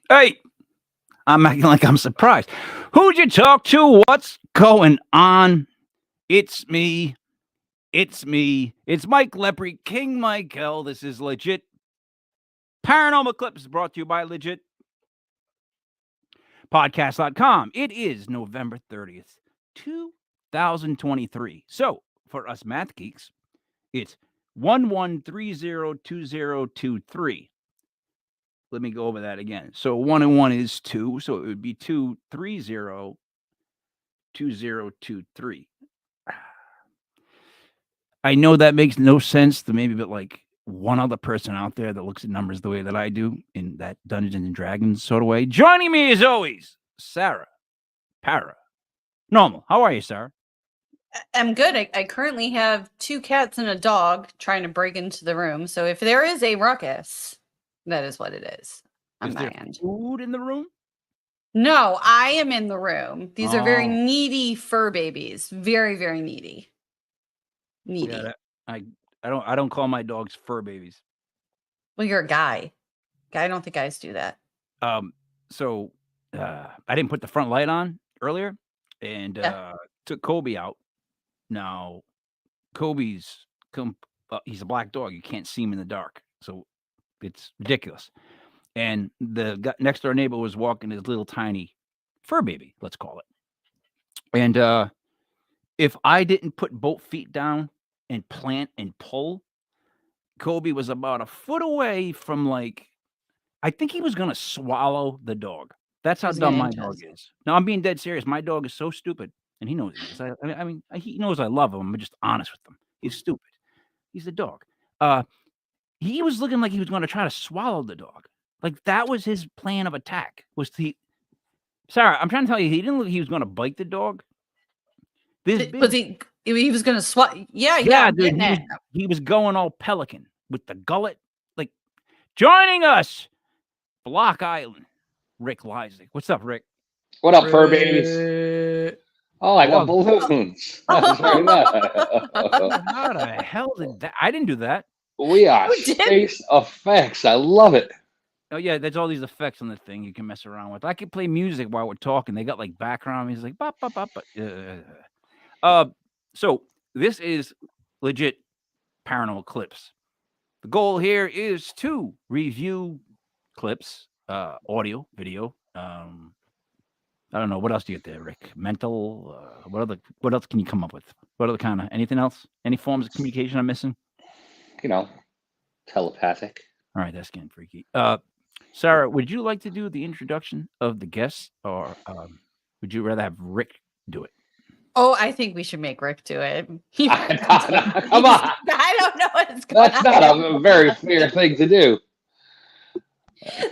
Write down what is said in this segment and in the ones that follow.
Hey, I'm acting like I'm surprised. Who'd you talk to? What's going on? It's me. It's me. It's Mike Lepre, King Michael. This is Legit Paranormal Clips brought to you by Legit Podcast.com. It is November 30th, 2023. So, for us math geeks, it's 11302023. Let me go over that again. So 1 and 1 is 2. So it would be 2302023. I know that makes no sense to maybe but like one other person out there that looks at numbers the way that I do in that Dungeons and Dragons sort of way. Joining me as always, Sarah Parah Normal. How are you, Sarah? I'm good. I currently have 2 cats and a dog trying to break into the room. So if there is a ruckus, that is what it is on my end. Food in the room? No, I am in the room. These are very needy fur babies. Very, very needy. Needy. Yeah, I don't call my dogs fur babies. Well, you're a guy. I don't think guys do that. So I didn't put the front light on earlier and took Kobe out. Now, Kobe's he's a black dog. You can't see him in the dark. So it's ridiculous. And the next door neighbor was walking his little tiny fur baby, let's call it. And if I didn't put both feet down and plant and pull, Kobe was about a foot away from I think he was going to swallow the dog. That's how dumb my dog is. No, I'm being dead serious. My dog is so stupid. And he knows he is. I mean, he knows I love him. I'm just honest with him. He's stupid. He's a dog. He was looking like he was going to try to swallow the dog. Like that was his plan of attack. Sarah, I'm trying to tell you, he didn't look. He was going to bite the dog. Was he was going to swat? Yeah, dude. He was going all pelican with the gullet. Like joining us, Block Island, Rick Lysik. What's up, Rick? What up, fur babies? Oh, I got balloons. That's very nice. How the hell did that? I didn't do that. We are space effects. I love it. Oh yeah, there's all these effects on the thing you can mess around with. I can play music while we're talking. They got like background music, like bop, bop, bop. So this is Legit Paranormal Clips. The goal here is to review clips, audio, video. I don't know. What else do you get there, Rick? Mental? What else can you come up with? What other kind of anything else? Any forms of communication I'm missing? Telepathic. All right, that's getting freaky. Sarah, would you like to do the introduction of the guests, or would you rather have Rick do it? Oh, I think we should make Rick do it. Come on. I don't know what's going on. That's not a very fair thing to do.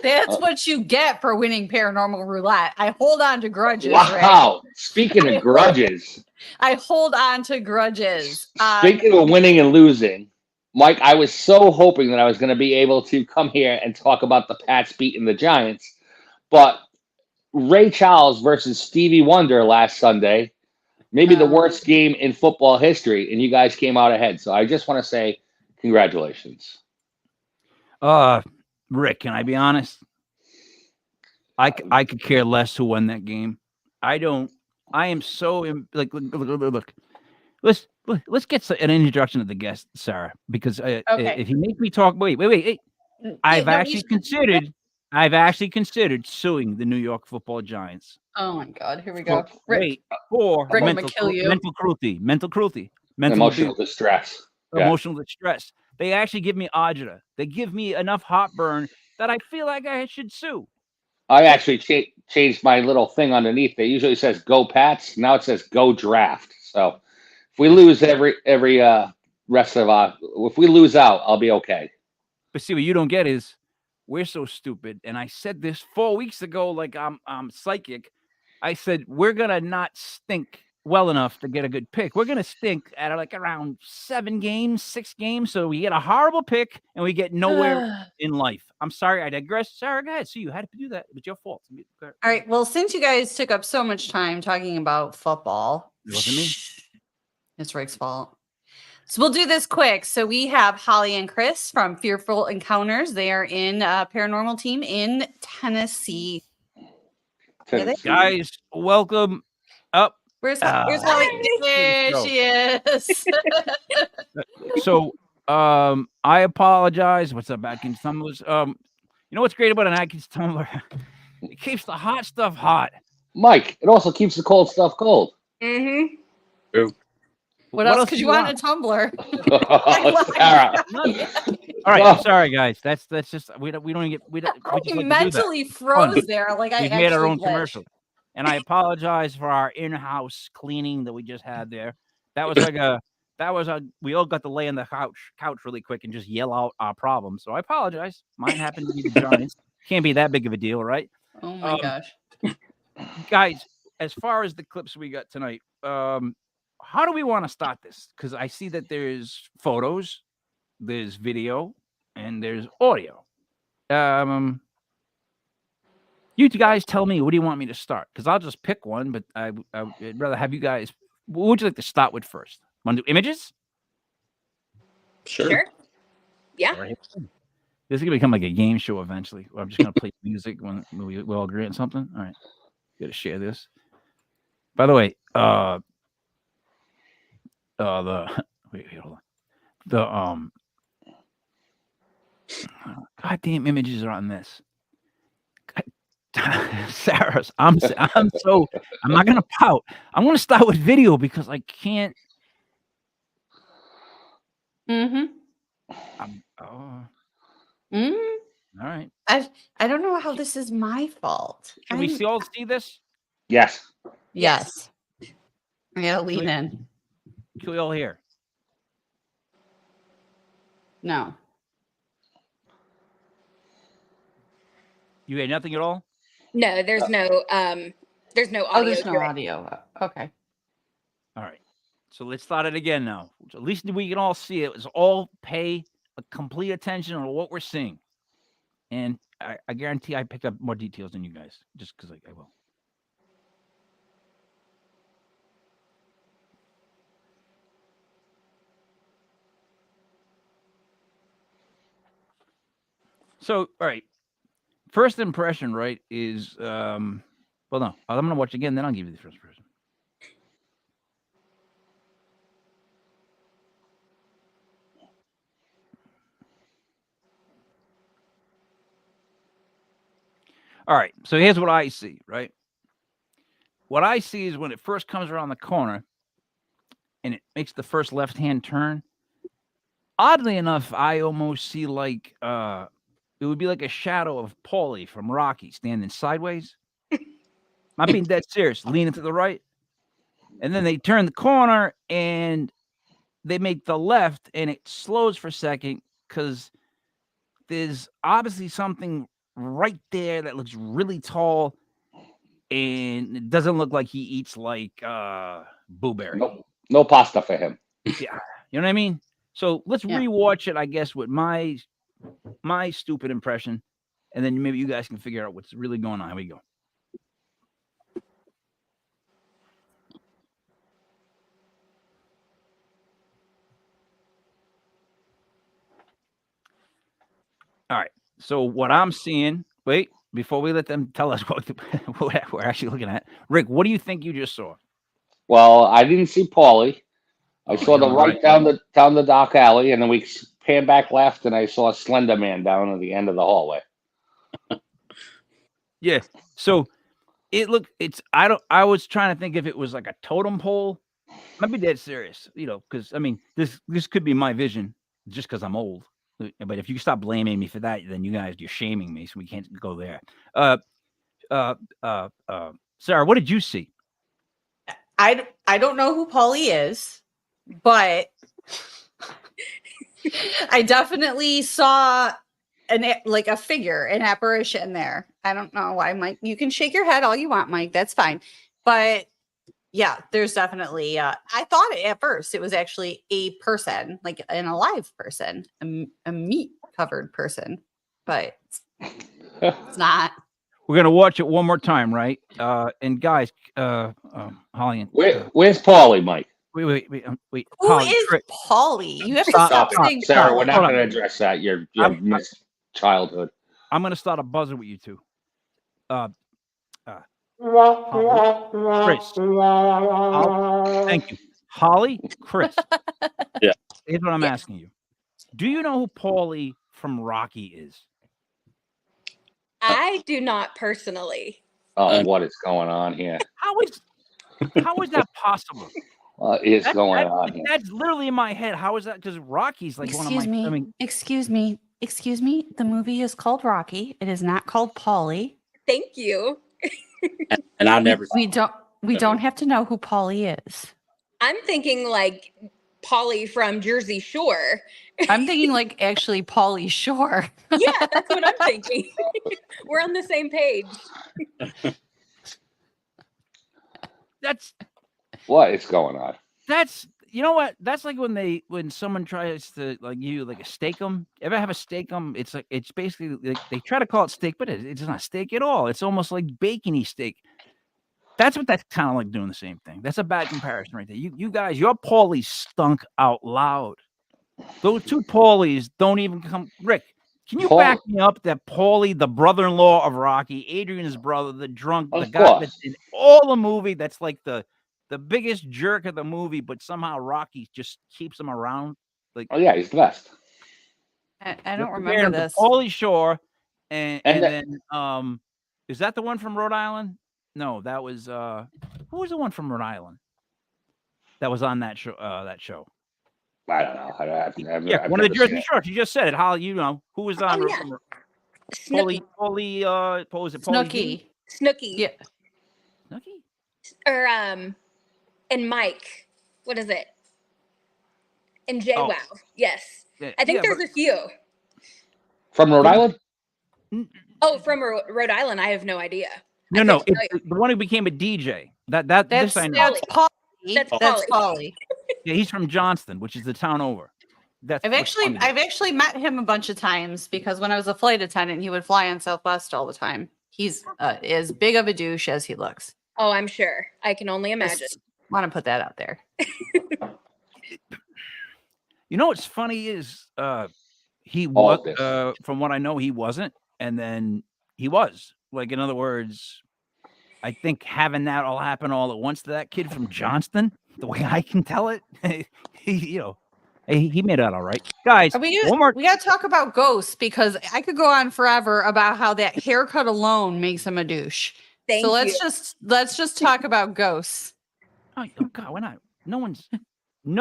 That's what you get for winning Paranormal Roulette. I hold on to grudges. Wow. Rick. Speaking of grudges. I hold on to grudges. Speaking of winning and losing, Mike, I was so hoping that I was going to be able to come here and talk about the Pats beating the Giants, but Ray Charles versus Stevie Wonder last Sunday, maybe the worst game in football history, and you guys came out ahead. So I just want to say congratulations. Rick, can I be honest? I could care less who won that game. I am so look. Let's get an introduction of the guest, Sarah, because if you make me talk, wait. I've actually considered suing the New York Football Giants. Oh my God! Here we go. Rick mental cruelty, emotional distress. Emotional distress. They actually give me agita. They give me enough heartburn that I feel like I should sue. I actually changed my little thing underneath. It usually says "Go Pats." Now it says "Go Draft." So if we lose every rest of if we lose out, I'll be okay. But see, what you don't get is we're so stupid. And I said this 4 weeks ago, like I'm psychic. I said we're gonna not stink well enough to get a good pick. We're gonna stink at like around 6 games. So we get a horrible pick and we get nowhere in life. I'm sorry, I digress. Sarah, go ahead. So you had to do that. It was your fault. All right. Well, since you guys took up so much time talking about football, it wasn't me. It's Rick's fault. So we'll do this quick. So we have Holly and Chris from Fearful Encounters. They are in a paranormal team in Tennessee. Guys, welcome up. Where's Holly? There she is. So, I apologize. What's up, Atkins Tumblers? You know what's great about an Atkins Tumbler? It keeps the hot stuff hot. Mike, it also keeps the cold stuff cold. Mm-hmm. True. What else could you want in a tumbler? Sarah. All right, I'm sorry, guys. That's just we don't get we just like mentally froze there. Like we've made our own commercial, and I apologize for our in-house cleaning that we just had there. That was like we all got to lay on the couch really quick and just yell out our problems. So I apologize. Mine happened to be the Giants. Can't be that big of a deal, right? Oh my gosh, guys! As far as the clips we got tonight, how do we want to start this? Because I see that there's photos, there's video, and there's audio. You guys tell me, what do you want me to start? Because I'll just pick one, but I'd rather have you guys. What would you like to start with first? Want to do images? Sure. Yeah. Right. This is gonna become like a game show eventually. I'm just gonna play music when we all agree on something. All right, gotta share this. By the way, wait, hold on. The goddamn images are on this. Sarah's. I'm not gonna pout. I'm gonna start with video because I can't. Mm-hmm. All right. I don't know how this is my fault. Can we all see this? Yes. Yes. I gotta lean in. Can we all hear? No. You hear nothing at all? No, there's no audio. Oh, there's no audio. Okay. All right. So let's start it again now. So at least we can all see it. Let's all pay a complete attention on what we're seeing. And I guarantee I pick up more details than you guys, just because I will. So, all right. First impression, right, is well, no, I'm gonna watch again, then I'll give you the first impression. All right, so here's what I see, right? What I see is when it first comes around the corner and it makes the first left-hand turn, oddly enough, I almost see like it would be like a shadow of Paulie from Rocky standing sideways. I'm being dead serious, leaning to the right. And then they turn the corner and they make the left and it slows for a second because there's obviously something right there that looks really tall and it doesn't look like he eats like blueberry. No pasta for him. Yeah. You know what I mean? So let's rewatch it, I guess, with my stupid impression, and then maybe you guys can figure out what's really going on. Here we go. All right. So what I'm seeing, wait, before we let them tell us what we're actually looking at, Rick, what do you think you just saw? Well, I didn't see Paulie. I saw the right down the dark alley, and then we pan back left, and I saw a Slender Man down at the end of the hallway. Yeah. So I was trying to think if it was like a totem pole. I'd be dead serious, because I mean, this could be my vision just because I'm old. But if you stop blaming me for that, then you're shaming me, so we can't go there. Sarah, what did you see? I don't know who Paulie is, but I definitely saw a figure, an apparition there. I don't know why, Mike. You can shake your head all you want, Mike. That's fine. But yeah, there's definitely. I thought at first it was actually a person, like an alive person, a meat covered person, but it's not. We're gonna watch it one more time, right? And guys, Holly, where's Paulie, Mike? Wait. Who Holly, is Polly? You have to Stop, stop Stop it, saying Sarah. Polly. We're not Hold going on. to address that. You I'm missed childhood. going to start a buzzer with you two. Holly, Chris. Thank you. Holly, Chris. Yeah. Here's what I'm Yes. asking you. Do you know who Paulie from Rocky is? I do not personally. Oh, what is going on here? How is that possible? What is going on here? That's literally in my head. How is that? Because Rocky's like one of my. I mean, Excuse me. The movie is called Rocky. It is not called Polly. Thank you. And I never. We don't have to know who Polly is. I'm thinking like Polly from Jersey Shore. I'm thinking like actually Pauly Shore. Yeah, that's what I'm thinking. We're on the same page. What is going on? That's you know what? That's like when someone tries to like a steak 'em. Ever have a steak 'em? It's like it's basically like they try to call it steak, but it's not steak at all. It's almost like bacony steak. That's kind of like doing the same thing. That's a bad comparison right there. You guys, your Paulies stunk out loud. Those two Paulies don't even come. Rick, can you back me up that Paulie, the brother-in-law of Rocky, Adrian's brother, the drunk, the guy that's in all the movie, that's like the biggest jerk of the movie, but somehow Rocky just keeps him around. Like, oh yeah, he's the best. I don't remember this. Paulie Shore, and then is that the one from Rhode Island? No, that was who was the one from Rhode Island that was on that show? I don't know. I've one of the never Jersey seen it. Shores. You just said it. How you know who was on? Yeah. Paulie. What was it? Snooki. Snooki. Yeah. Or and Mike. What is it? And JWoww. Oh. Yes. I think there's a few. From Rhode Island? Oh, from Rhode Island. I have no idea. No, it's the one who became a DJ. This I know. That's Polly. That's Polly. Yeah, he's from Johnston, which is the town over. I've actually met him a bunch of times because when I was a flight attendant, he would fly on Southwest all the time. He's as big of a douche as he looks. Oh, I'm sure. I can only imagine. Want to put that out there. You know what's funny is he was from what I know he wasn't, and then he was. Like in other words, I think having that all happen all at once to that kid from Johnston, the way I can tell it, he made it out all right. Guys, We got to talk about ghosts because I could go on forever about how that haircut alone makes him a douche. Thank so you. let's just talk about ghosts. Oh God, we're not. No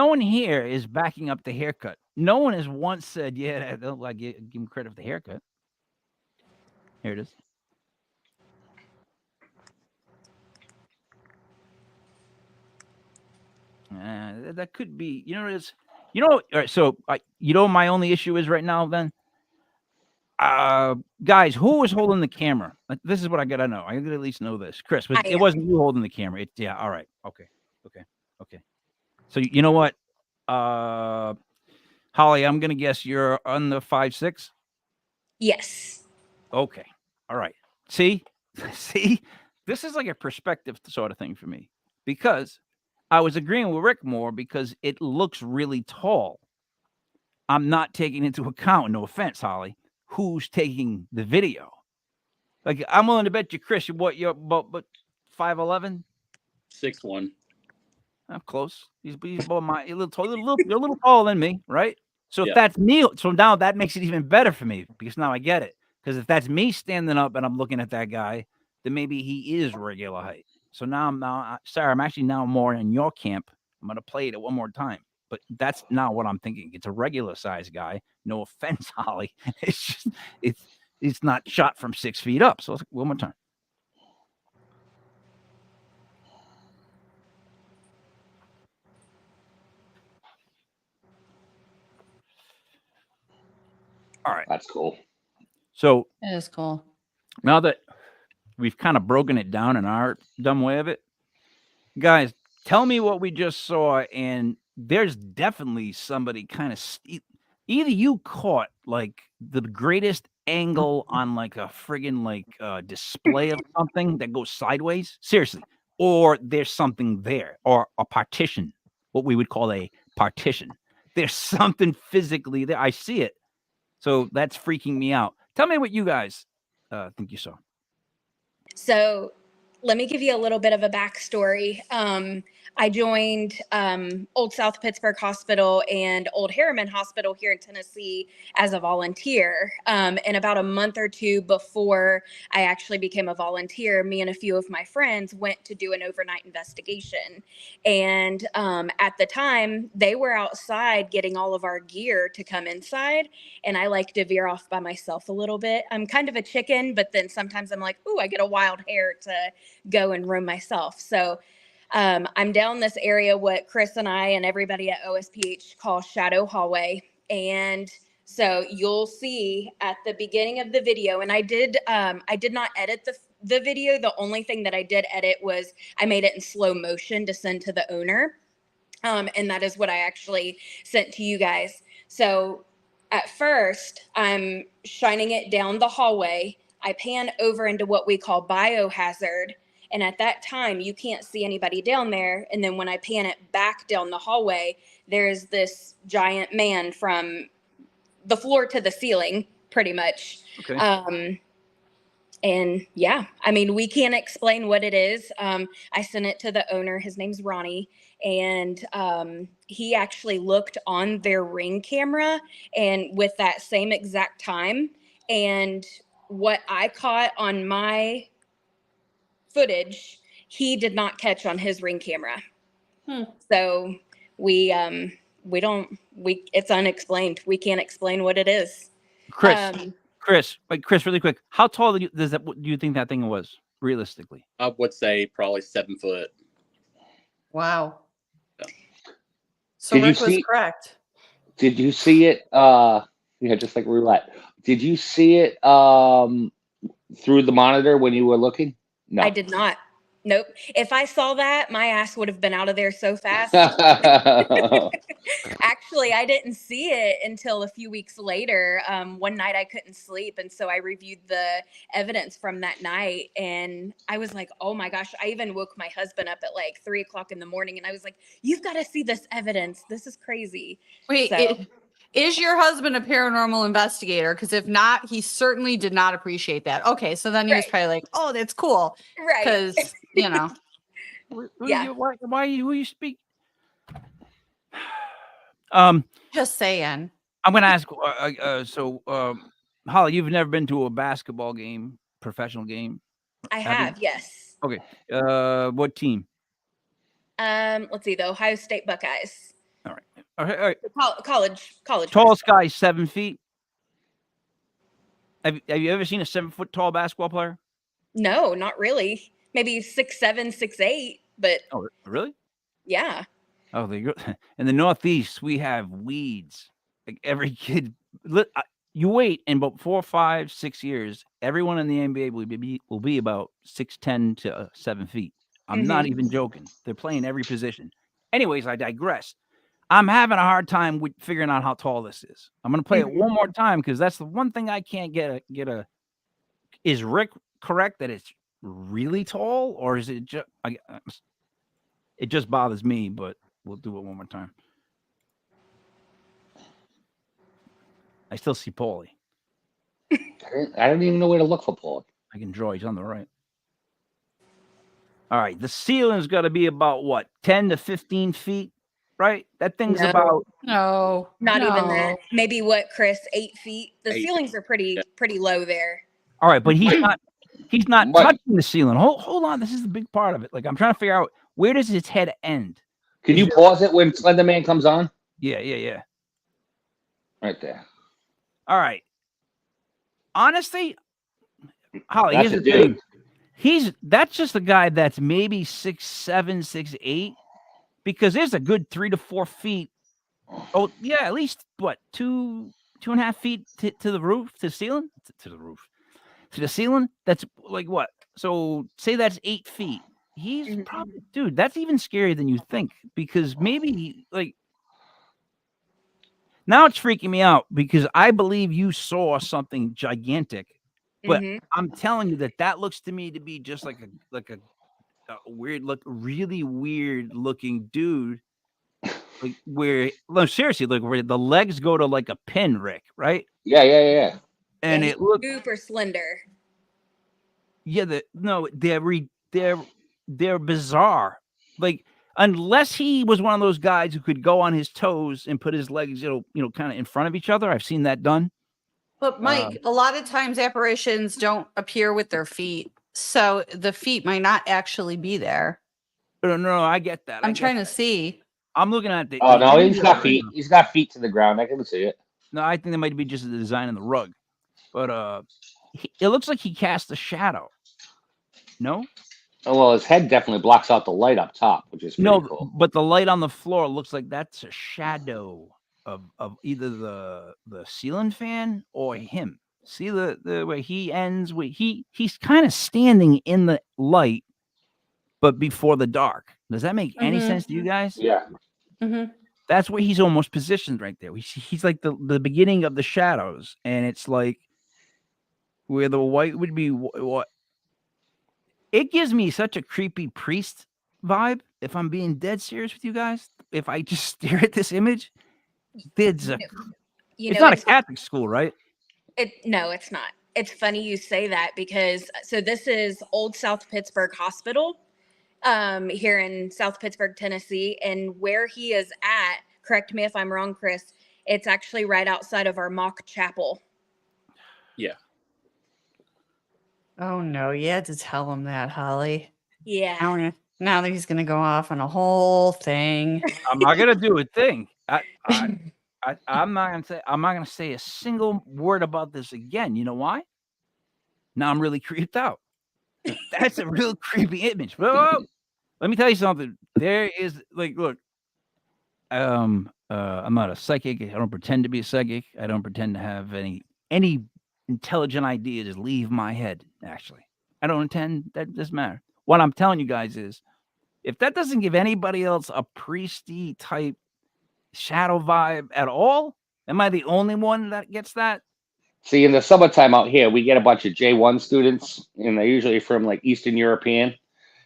one here is backing up the haircut. No one has once said, "Yeah, I don't like give him credit for the haircut." Here it is. That could be. You know what it is. You know. All right, so my only issue is right now. Then, guys, who is holding the camera? This is what I gotta know. I gotta at least know this, Chris. But it wasn't you holding the camera. Yeah. All right. Okay. So you know what, Holly? I'm gonna guess you're on the 5'6". Yes. Okay. All right. See, this is like a perspective sort of thing for me because I was agreeing with Rick more because it looks really tall. I'm not taking into account, no offense, Holly, who's taking the video. Like I'm willing to bet you, Chris, you're about 5'11", 6'1". I'm close. He's about my you're a little taller than me, right? So Yeah. if that's me, so now that makes it even better for me because now I get it. Because if that's me standing up and I'm looking at that guy, then maybe he is regular height. So now, Sarah, I'm actually now more in your camp. I'm gonna play it one more time, but that's not what I'm thinking. It's a regular size guy. No offense, Holly. It's just it's not shot from 6 feet up. So one more time. All right. That's cool. So That is cool. now that we've kind of broken it down in our dumb way of it, guys, tell me what we just saw. And there's definitely somebody kind of either you caught like the greatest angle on like a friggin' like display of something that goes sideways, seriously, or there's something there or a partition. what we would call a partition. There's something physically there. I see it. So that's freaking me out. Tell me what you guys think you saw. So let me give you a little bit of a backstory. I joined Old South Pittsburgh Hospital and Old Harriman Hospital here in Tennessee as a volunteer. And about a month or two before I actually became a volunteer, me and a few of my friends went to do an overnight investigation. And at the time, they were outside getting all of our gear to come inside. And I like to veer off by myself a little bit. I'm kind of a chicken, but then sometimes I'm like, ooh, I get a wild hair to go and roam myself. So I'm down this area, what Chris and I and everybody at OSPH call Shadow Hallway. And so you'll see at the beginning of the video, and I did not edit the video. The only thing that I did edit was I made it in slow motion to send to the owner. And that is what I actually sent to you guys. So at first, I'm shining it down the hallway. I pan over into what we call biohazard. And at that time, you can't see anybody down there. And then when I pan it back down the hallway, there's this giant man from the floor to the ceiling, pretty much. Okay. And yeah, I mean, we can't explain what it is. I sent it to the owner. His name's Ronnie. And he actually looked on their Ring camera and with that same exact time. And what I caught on my footage, he did not catch on his Ring camera. So it's unexplained. We can't explain what it is. Chris, really quick. How tall do you think that thing was realistically? I would say probably 7 foot. Wow. Yeah. So Rick was correct. Did you see it? Just like roulette. Did you see it through the monitor when you were looking? No, I did not. Nope. If I saw that, my ass would have been out of there so fast. Actually, I didn't see it until a few weeks later. One night I couldn't sleep. And so I reviewed the evidence from that night. And I was like, oh my gosh. I even woke my husband up at like 3 o'clock in the morning. And I was like, you've got to see this evidence. This is crazy. Wait, is your husband a paranormal investigator? Because if not, he certainly did not appreciate that. Okay, so then he was probably like, oh, that's cool. Right. Because, you know. Yeah. Why you speak? Just saying. I'm going to ask, Holly, you've never been to a basketball game, professional game? I have, yes. Okay. What team? Let's see, the Ohio State Buckeyes. All right. College. Tallest guy, 7 feet. Have you ever seen a 7 foot tall basketball player? No, not really. Maybe 6'7", 6'8", but. Oh, really? Yeah. Oh, in the Northeast, we have weeds. Like every kid, you wait in about 4, 5, 6 years, everyone in the NBA will be about 6'10" to 7 feet. I'm not even joking. They're playing every position. Anyways, I digress. I'm having a hard time with figuring out how tall this is. I'm going to play it one more time because that's the one thing I can't get a. Is Rick correct that it's really tall, or is it just? It just bothers me, but we'll do it one more time. I still see Paulie. I don't even know where to look for Paulie. I can draw. He's on the right. All right, the ceiling's got to be about what, 10 to 15 feet, right? That thing's about not even that. Maybe what, Chris, 8 feet. The ceilings are pretty low there. All right, but he's not touching the ceiling. Hold on, this is the big part of it. Like I'm trying to figure out where does his head end. Can you pause it when Slender Man comes on? Yeah. Right there. All right. Honestly, Holly, here's the thing. That's just a guy that's maybe 6'7", 6'8", because there's a good 3 to 4 feet. Oh yeah, at least what 2.5 feet to the roof, to the ceiling, to the ceiling. That's like what? So say that's 8 feet. He's probably, dude. That's even scarier than you think, because maybe like now it's freaking me out because I believe you saw something gigantic. But I'm telling you that looks to me to be just like a weird look, really weird looking dude like where no seriously, like where the legs go to like a pin, Rick, right? Yeah. And Yeah, it looked super slender. they're bizarre. Like unless he was one of those guys who could go on his toes and put his legs, kind of in front of each other. I've seen that done. But Mike, a lot of times apparitions don't appear with their feet, so the feet might not actually be there. No, I get that. I'm trying to see. I'm looking at the. Oh no, he's image got right feet. now. He's got feet to the ground. I can see it. No, I think that might be just the design of the rug, but it looks like he cast a shadow. No, Oh well, his head definitely blocks out the light up top, which is pretty cool. but the light on the floor looks like that's a shadow of either the ceiling fan or him. See the way he ends. He's kind of standing in the light, but before the dark. Does that make any sense to you guys? Yeah. Mm-hmm. That's where he's almost positioned right there. He's like the beginning of the shadows, and it's like where the white would be. What it gives me such a creepy priest vibe. If I'm being dead serious with you guys, if I just stare at this image, it's not a Catholic school, right? No, it's not. It's funny you say that because so this is Old South Pittsburgh Hospital here in South Pittsburgh, Tennessee. And where he is at, correct me if I'm wrong, Chris, it's actually right outside of our mock chapel. Yeah. Oh no, you had to tell him that, Holly. Yeah. Now that he's gonna go off on a whole thing. I'm not gonna do a thing. I'm not gonna say a single word about this again. You know why? Now I'm really creeped out. That's a real creepy image. But let me tell you something. There is look. I'm not a psychic. I don't pretend to be a psychic. I don't pretend to have any intelligent idea just leave my head. Actually, I don't intend. That doesn't matter. What I'm telling you guys is, if that doesn't give anybody else a priesty type shadow vibe at all, am I the only one that gets that? See, in the summertime out here, we get a bunch of J1 students, and they're usually from like Eastern European,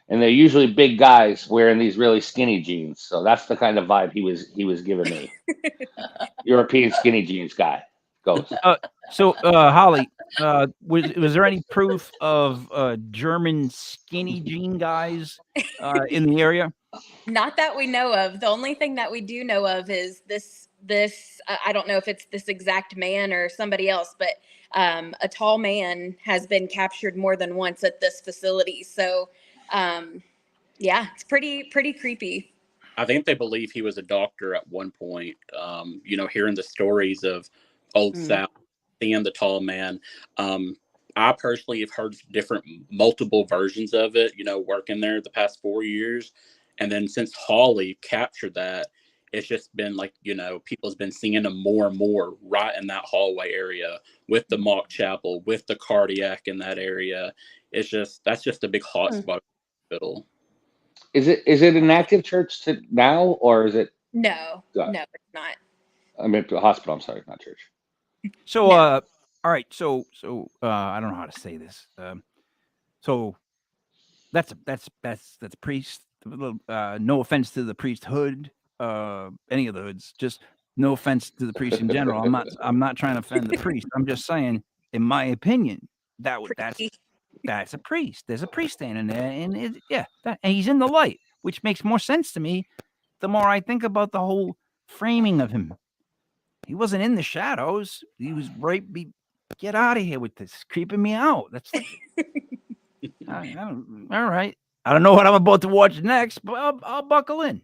and they're usually big guys wearing these really skinny jeans. So that's the kind of vibe he was giving me. European skinny jeans guy. Goes. So, Holly, was there any proof of German skinny jean guys in the area? Not that we know of. The only thing that we do know of is this I don't know if it's this exact man or somebody else, but a tall man has been captured more than once at this facility. So yeah, it's pretty creepy. I think they believe he was a doctor at one point. Hearing the stories of Old South, seeing the tall man. I personally have heard multiple versions of it, working there the past 4 years. And then since Hawley captured that, it's just been like, people's been seeing him more and more right in that hallway area with the mock chapel, with the cardiac in that area. That's just a big hot spot hospital. Is it an active church now, or is it? No, it's not. I mean, hospital. I'm sorry, not church. So, all right. So, I don't know how to say this. So that's a priest. No offense to the priesthood, any of the hoods. Just no offense to the priest in general. I'm not trying to offend the priest. I'm just saying, in my opinion, that's a priest. There's a priest standing there, and and he's in the light, which makes more sense to me the more I think about the whole framing of him. He wasn't in the shadows. He was right. Get out of here with this, creeping me out. That's all right. I don't know what I'm about to watch next, but I'll buckle in.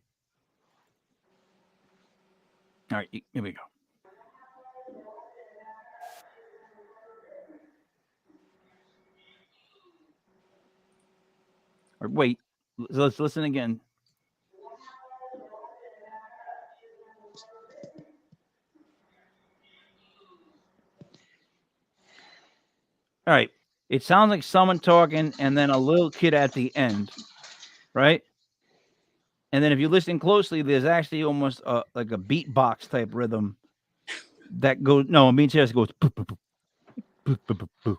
All right, here we go. Or wait, let's listen again. All right. It sounds like someone talking and then a little kid at the end, right? And then if you listen closely, there's actually almost like a beatbox type rhythm that goes. No, I'm being serious. It goes. Boop, boop, boop, boop, boop, boop,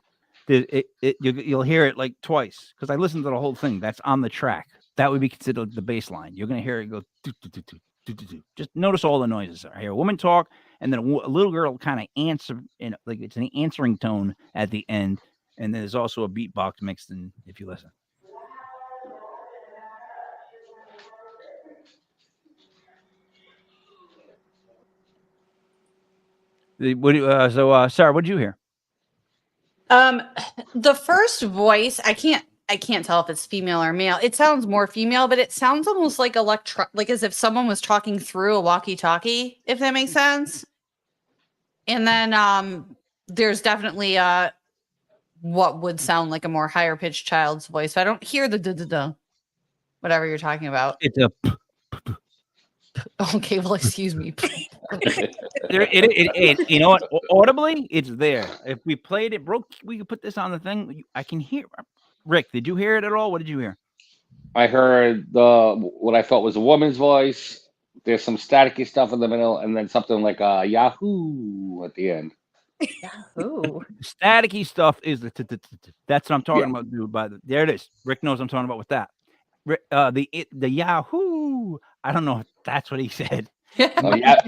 boop. You'll hear it like twice because I listened to the whole thing. That's on the track. That would be considered the bass line. You're gonna hear it go. Doo, doo, doo, doo. Just notice all the noises. I hear a woman talk, and then a little girl kind of answer, like it's an answering tone at the end, and there's also a beatbox mixed in if you listen. So, Sarah, what did you hear? The first voice, I can't tell if it's female or male. It sounds more female, but it sounds almost like like as if someone was talking through a walkie-talkie, if that makes sense. And then there's definitely what would sound like a more higher pitched child's voice. I don't hear the da whatever you're talking about. It's a Okay, well, excuse me. You know what? Audibly, it's there. If we played it, we could put this on the thing. I can hear. Rick, did you hear it at all? What did you hear? I heard what I thought was a woman's voice. There's some staticky stuff in the middle, and then something like Yahoo at the end. Yahoo! Staticky stuff is that's what I'm talking about, dude. There it is. Rick knows I'm talking about with that. The Yahoo. I don't know if that's what he said. Oh yeah,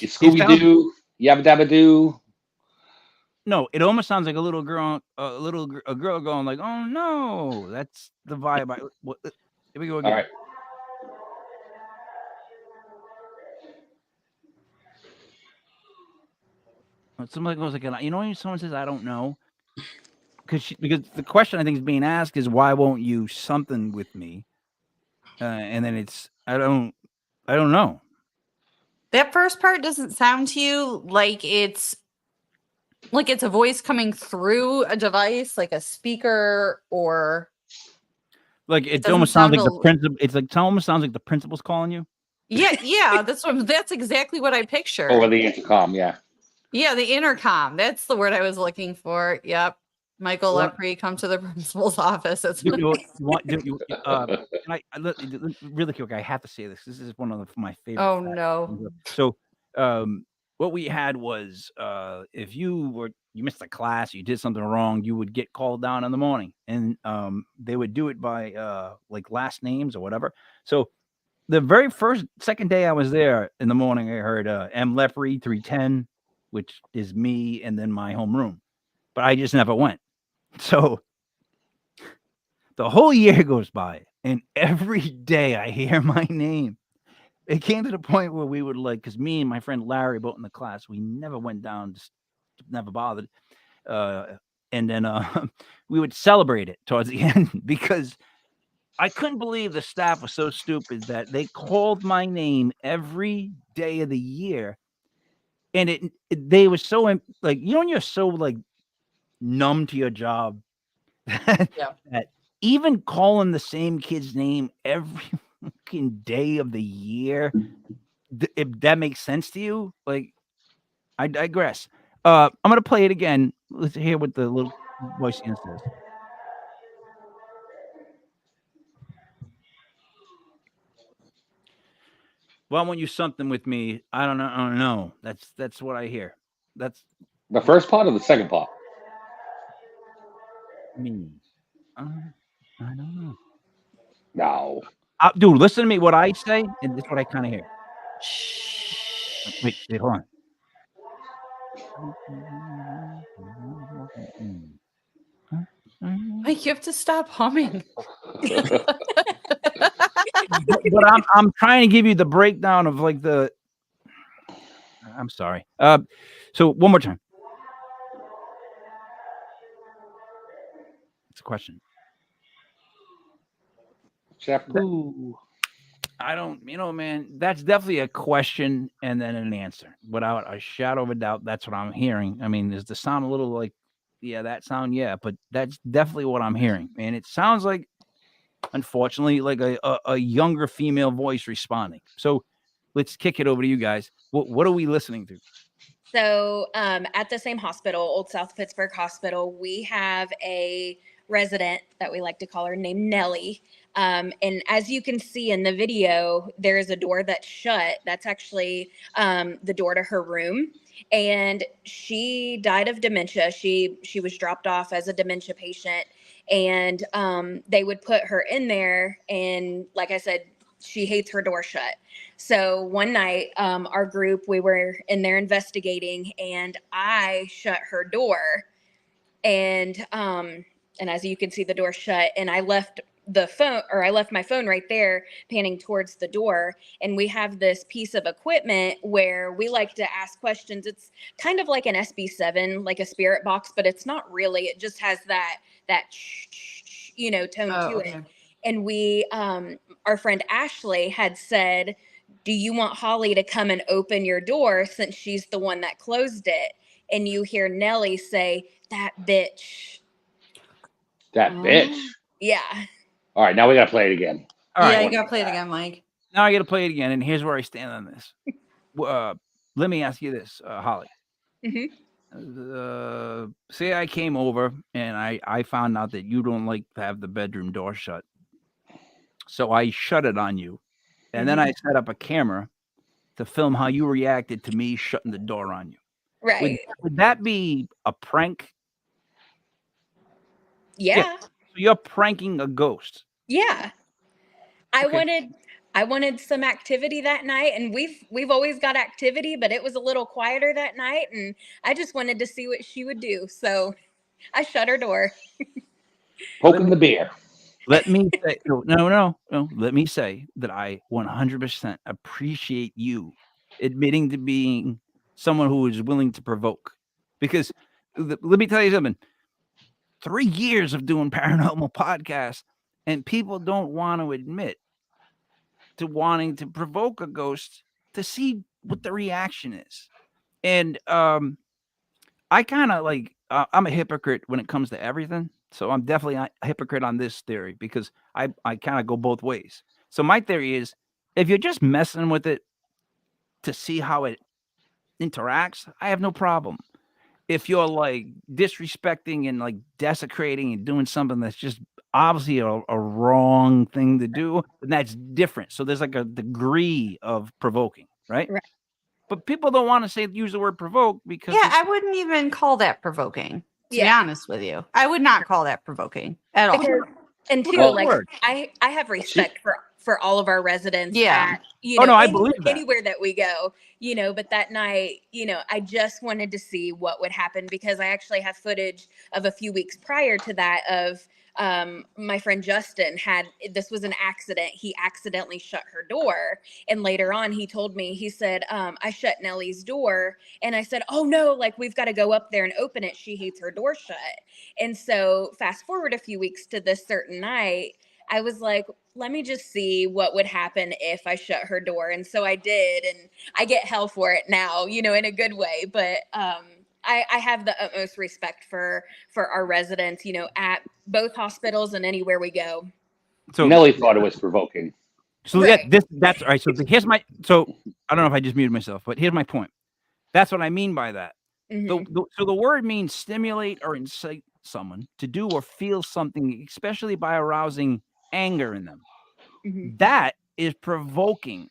Scooby Doo, Yabba Dabba Doo. No, it almost sounds like a little girl, a girl going like, "Oh no!" That's the vibe. Here we go again. All right. Somebody goes like, you know, when someone says, "I don't know," because the question I think is being asked is, "Why won't you something with me?" And then it's, I don't know. That first part doesn't sound to you like it's a voice coming through a device, like a speaker, or like it almost sounds like the principal. It's like almost sounds like the principal's calling you. Yeah, that's exactly what I picture. Over the intercom, yeah. Yeah, the intercom. That's the word I was looking for. Yep. Michael Lepre, come to the principal's office. It's really quick. I have to say this. This is one of my favorite. Oh no. So, what we had was, if you missed a class, you did something wrong, you would get called down in the morning, and they would do it by like last names or whatever. So, the second day I was there in the morning, I heard M. Lepre 310, which is me, and then my homeroom, but I just never went. So the whole year goes by, and every day I hear my name. It came to the point where we would because me and my friend Larry, both in the class, we never went down, just never bothered. And then we would celebrate it towards the end because I couldn't believe the staff was so stupid that they called my name every day of the year. And they were so when you're so numb to your job that even calling the same kid's name every fucking day of the year, if that makes sense to you, I digress. I'm gonna play it again. Let's hear what the little voice says. Well, I want you something with me. I don't know. That's what I hear. That's the first part or the second part. Me. I don't know. No. Dude, listen to me. What I say, and that's what I kind of hear. Wait, hold on. Mike, you have to stop humming. but I'm trying to give you the breakdown of the. I'm sorry. So one more time. It's a question. I don't, man, that's definitely a question and then an answer without a shadow of a doubt. That's what I'm hearing. I mean, does the sound a little that sound? Yeah, but that's definitely what I'm hearing. And it sounds like, unfortunately, like a younger female voice responding. So let's kick it over to you guys. What are we listening to? So at the same hospital, Old South Pittsburgh Hospital, we have a resident that we like to call her named Nellie. And as you can see in the video, there is a door that's shut. That's actually the door to her room. And she died of dementia. She was dropped off as a dementia patient. And they would put her in there. And like I said, she hates her door shut. So one night, our group, we were in there investigating, and I shut her door, and as you can see, the door shut, and I left my phone right there, panning towards the door. And we have this piece of equipment where we like to ask questions. It's kind of like an SB7, like a spirit box, but it's not really. It just has that tone to it. And we, our friend Ashley had said, do you want Holly to come and open your door since she's the one that closed it? And you hear Nellie say, that bitch. That bitch. Yeah. All right, now we got to play it again. All right. You got to play it again, Mike. Now I got to play it again, and here's where I stand on this. Let me ask you this, Holly. Mm-hmm. Say I came over and I found out that you don't like to have the bedroom door shut. So I shut it on you. And then I set up a camera to film how you reacted to me shutting the door on you. Right. Would that be a prank? Yeah. So you're pranking a ghost. Yeah. I wanted some activity that night, and we've always got activity, but it was a little quieter that night, and I just wanted to see what she would do. So I shut her door. Poking the beer. Let me say no. Let me say that I 100% appreciate you admitting to being someone who is willing to provoke. Because let me tell you something. 3 years of doing paranormal podcasts, and people don't want to admit to wanting to provoke a ghost to see what the reaction is. And I kind of like I'm a hypocrite when it comes to everything. So I'm definitely a hypocrite on this theory because I kind of go both ways. So my theory is if you're just messing with it to see how it interacts, I have no problem. If you're like disrespecting and like desecrating and doing something that's just obviously a wrong thing to do, then that's different. So there's like a degree of provoking, right? Right. But people don't want to use the word provoke because I wouldn't even call that provoking. To be honest with you, I would not call that provoking at all. Because, and too, Well, like I have respect for all of our residents. Yeah. At, I believe that. Anywhere that we go, but that night, I just wanted to see what would happen because I actually have footage of a few weeks prior to that of my friend Justin this was an accident. He accidentally shut her door. And later on, he told me, he said, I shut Nellie's door. And I said, oh no, like we've got to go up there and open it. She hates her door shut. And so fast forward a few weeks to this certain night, I was like, let me just see what would happen if I shut her door. And so I did. And I get hell for it now, in a good way. But I have the utmost respect for our residents, at both hospitals and anywhere we go. So Nellie thought it was provoking. So that's all right. So here's I don't know if I just muted myself, but here's my point. That's what I mean by that. Mm-hmm. So the word means stimulate or incite someone to do or feel something, especially by arousing anger in them. Mm-hmm. That is provoking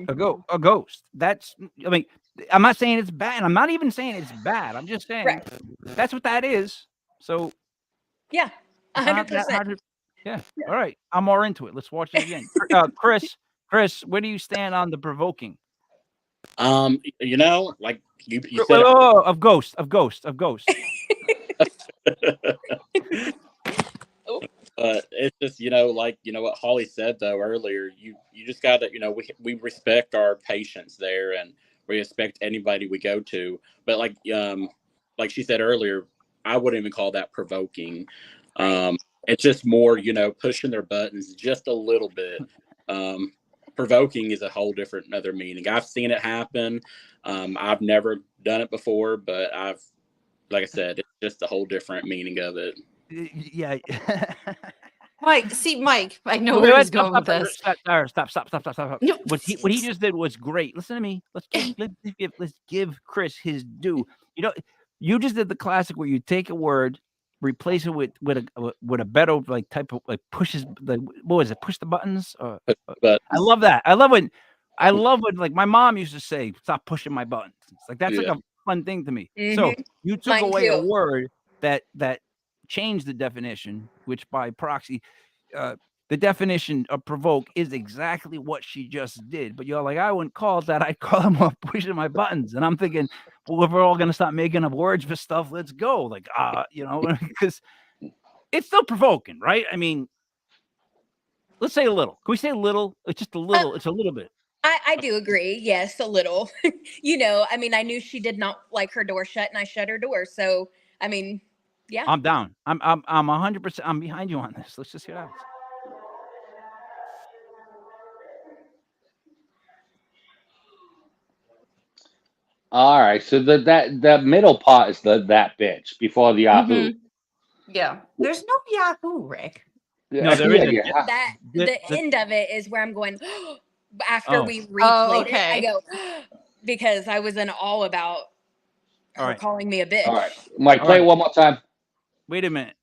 a ghost. I'm not saying it's bad. I'm not even saying it's bad. I'm just saying that's what that is. So yeah, 100%. Yeah. All right. I'm more into it. Let's watch it again. Chris, where do you stand on the provoking? Like you said, of ghost. It's just, what Holly said though earlier, you just got to, we respect our patients there and we respect anybody we go to. But like she said earlier, I wouldn't even call that provoking. It's just more, pushing their buttons just a little bit. Provoking is a whole different other meaning. I've seen it happen. I've never done it before, but like I said, it's just a whole different meaning of it. Yeah. Mike, I know where he's going with this. Stop. No. What he just did was great. Listen to me. Let's give Chris his due. You just did the classic where you take a word, replace it with a better like type of like pushes the push the buttons. I love that. I love when like my mom used to say, "Stop pushing my buttons." It's like that's like a fun thing to me. Mm-hmm. So you took away a word that changed the definition, which by proxy the definition of provoke is exactly what she just did. But you're like, I wouldn't call it that. I'd call him up pushing my buttons. And I'm thinking, well, if we're all going to stop making up words for stuff, let's go. Like, because it's still provoking, right? I mean, let's say a little. Can we say a little? It's just a little. It's a little bit. I do agree. Yes, a little. I mean, I knew she did not like her door shut, and I shut her door. So, I mean, yeah. I'm down. I'm 100%. I'm behind you on this. Let's just hear that. All right. So that middle part is that bitch before the Yahoo. Yeah. There's no Yahoo, Rick. No, there isn't. The end of it is where I'm going after we replayed it. I go because I was in awe about her calling me a bitch. All right, Mike, play it one more time. Wait a minute.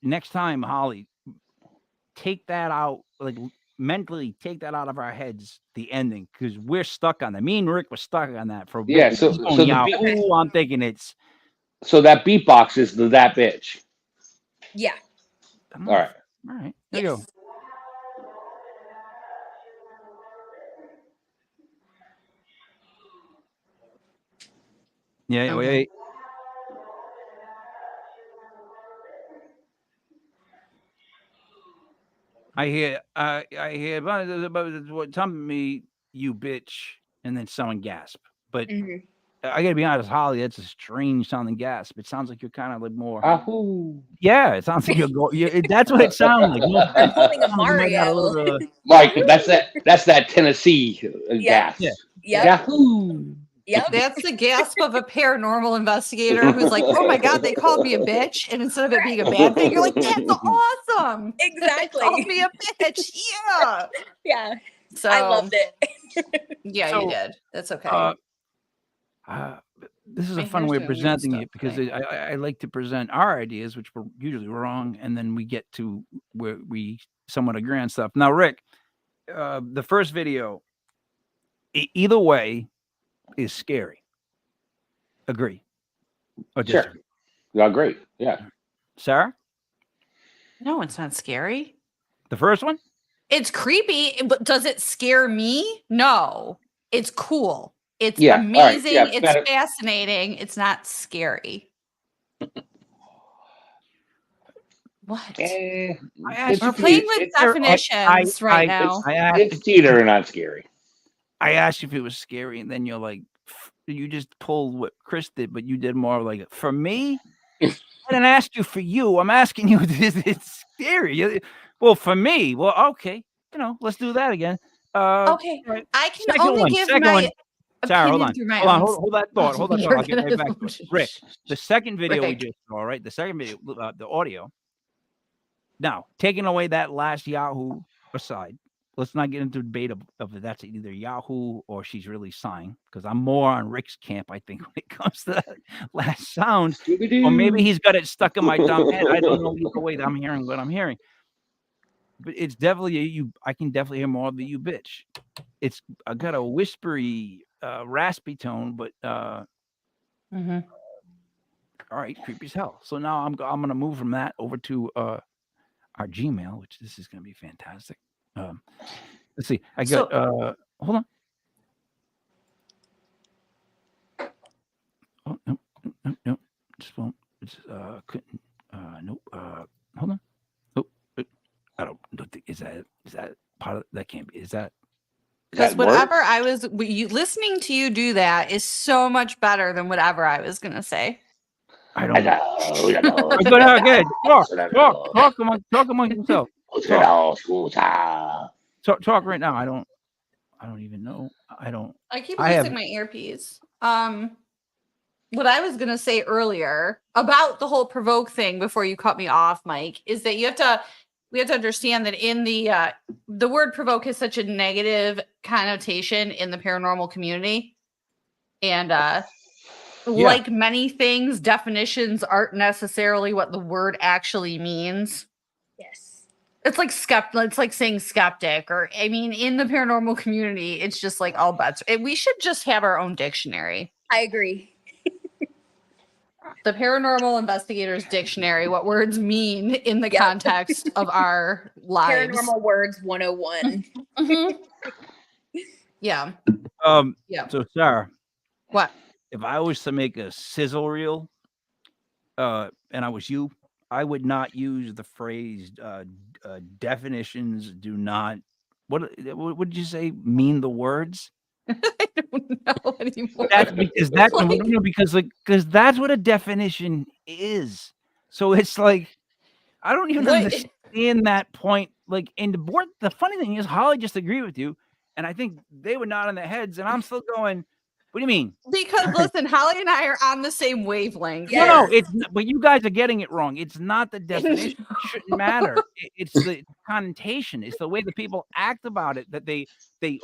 Next time, Holly, take that out. Like mentally, take that out of our heads. The ending, because we're stuck on that. Me and Rick were stuck on that for a bit. So I'm thinking it's. So that beatbox is that bitch. Yeah. All right. There you go. Yeah, wait. I hear tell me, you bitch, and then someone gasp. But I gotta be honest, Holly, that's a strange sounding gasp. It sounds like you're kind of like more. Yeah, it sounds like you're that's what it sounds like. I'm pulling a Mario. Mike, that's that Tennessee gasp. Yeah. Yahoo! Yep. That's the gasp of a paranormal investigator who's like, oh my God, they called me a bitch. And instead of it being a bad thing, you're like, that's awesome. Exactly. They called me a bitch. Yeah. Yeah. So I loved it. Yeah, you did. That's okay. This is a fun way of presenting it because I like to present our ideas, which were usually wrong, and then we get to where we somewhat agree on stuff. Now, Rick, the first video, either way, is scary. Agree or disagree? Sure. Agree. Yeah. Sarah? No, it's not scary. The first one? It's creepy, but does it scare me? No. It's cool. It's amazing. It's fascinating. It's not scary. What? We're playing with definitions right now. It's theater and not scary. I asked you if it was scary, and then you're like, you just pulled what Chris did, but you did more like, for me, I didn't ask you for you. I'm asking you, is it scary? Well, for me, well, okay. Let's do that again. Okay. I can only give my Sarah, hold on. Hold that thought. I'll get right back to it. Rick, the second video we just saw, right? The second video, the audio. Now, taking away that last Yahoo aside, let's not get into a debate of that's either Yahoo or she's really sighing, because I'm more on Rick's camp, I think, when it comes to that last sound. Or maybe he's got it stuck in my dumb head. I don't know either way that I'm hearing what I'm hearing. But it's definitely I can definitely hear more of the you bitch. I got a whispery, raspy tone, but all right, creepy as hell. So now I'm gonna move from that over to our Gmail, which this is gonna be fantastic. Let's see. I got hold on. Oh no. Just won't. Couldn't. Nope. Hold on. Oh, I don't think is that part of that can't be. Is that? Because whatever I was listening to you do that is so much better than whatever I was gonna say. I don't know. Good. Talk among yourself. Talk right now. I don't even know. I keep using my earpiece. What I was gonna say earlier about the whole provoke thing before you cut me off, Mike, is that we have to understand that in the word provoke has such a negative connotation in the paranormal community. And like many things, definitions aren't necessarily what the word actually means. Yes. It's like saying skeptic, or I mean, in the paranormal community, it's just like all bets. We should just have our own dictionary. I agree. the Paranormal Investigators Dictionary, what words mean in the context of our lives. Paranormal words 101. Mhm. Yeah. Yeah. So Sarah, What? if I was to make a sizzle reel, and I was you, I would not use the phrase definitions do not what did you say mean the words? I don't know anymore. That's because that's because that's what a definition is. So it's like I don't even understand that point. Like, and the funny thing is, Holly just agreed with you, and I think they were nodding their heads, and I'm still going, "What do you mean?" Because listen, Holly and I are on the same wavelength. No, no, it's but you guys are getting it wrong. It's not the definition. It shouldn't matter. It's the connotation. It's the way the people act about it that they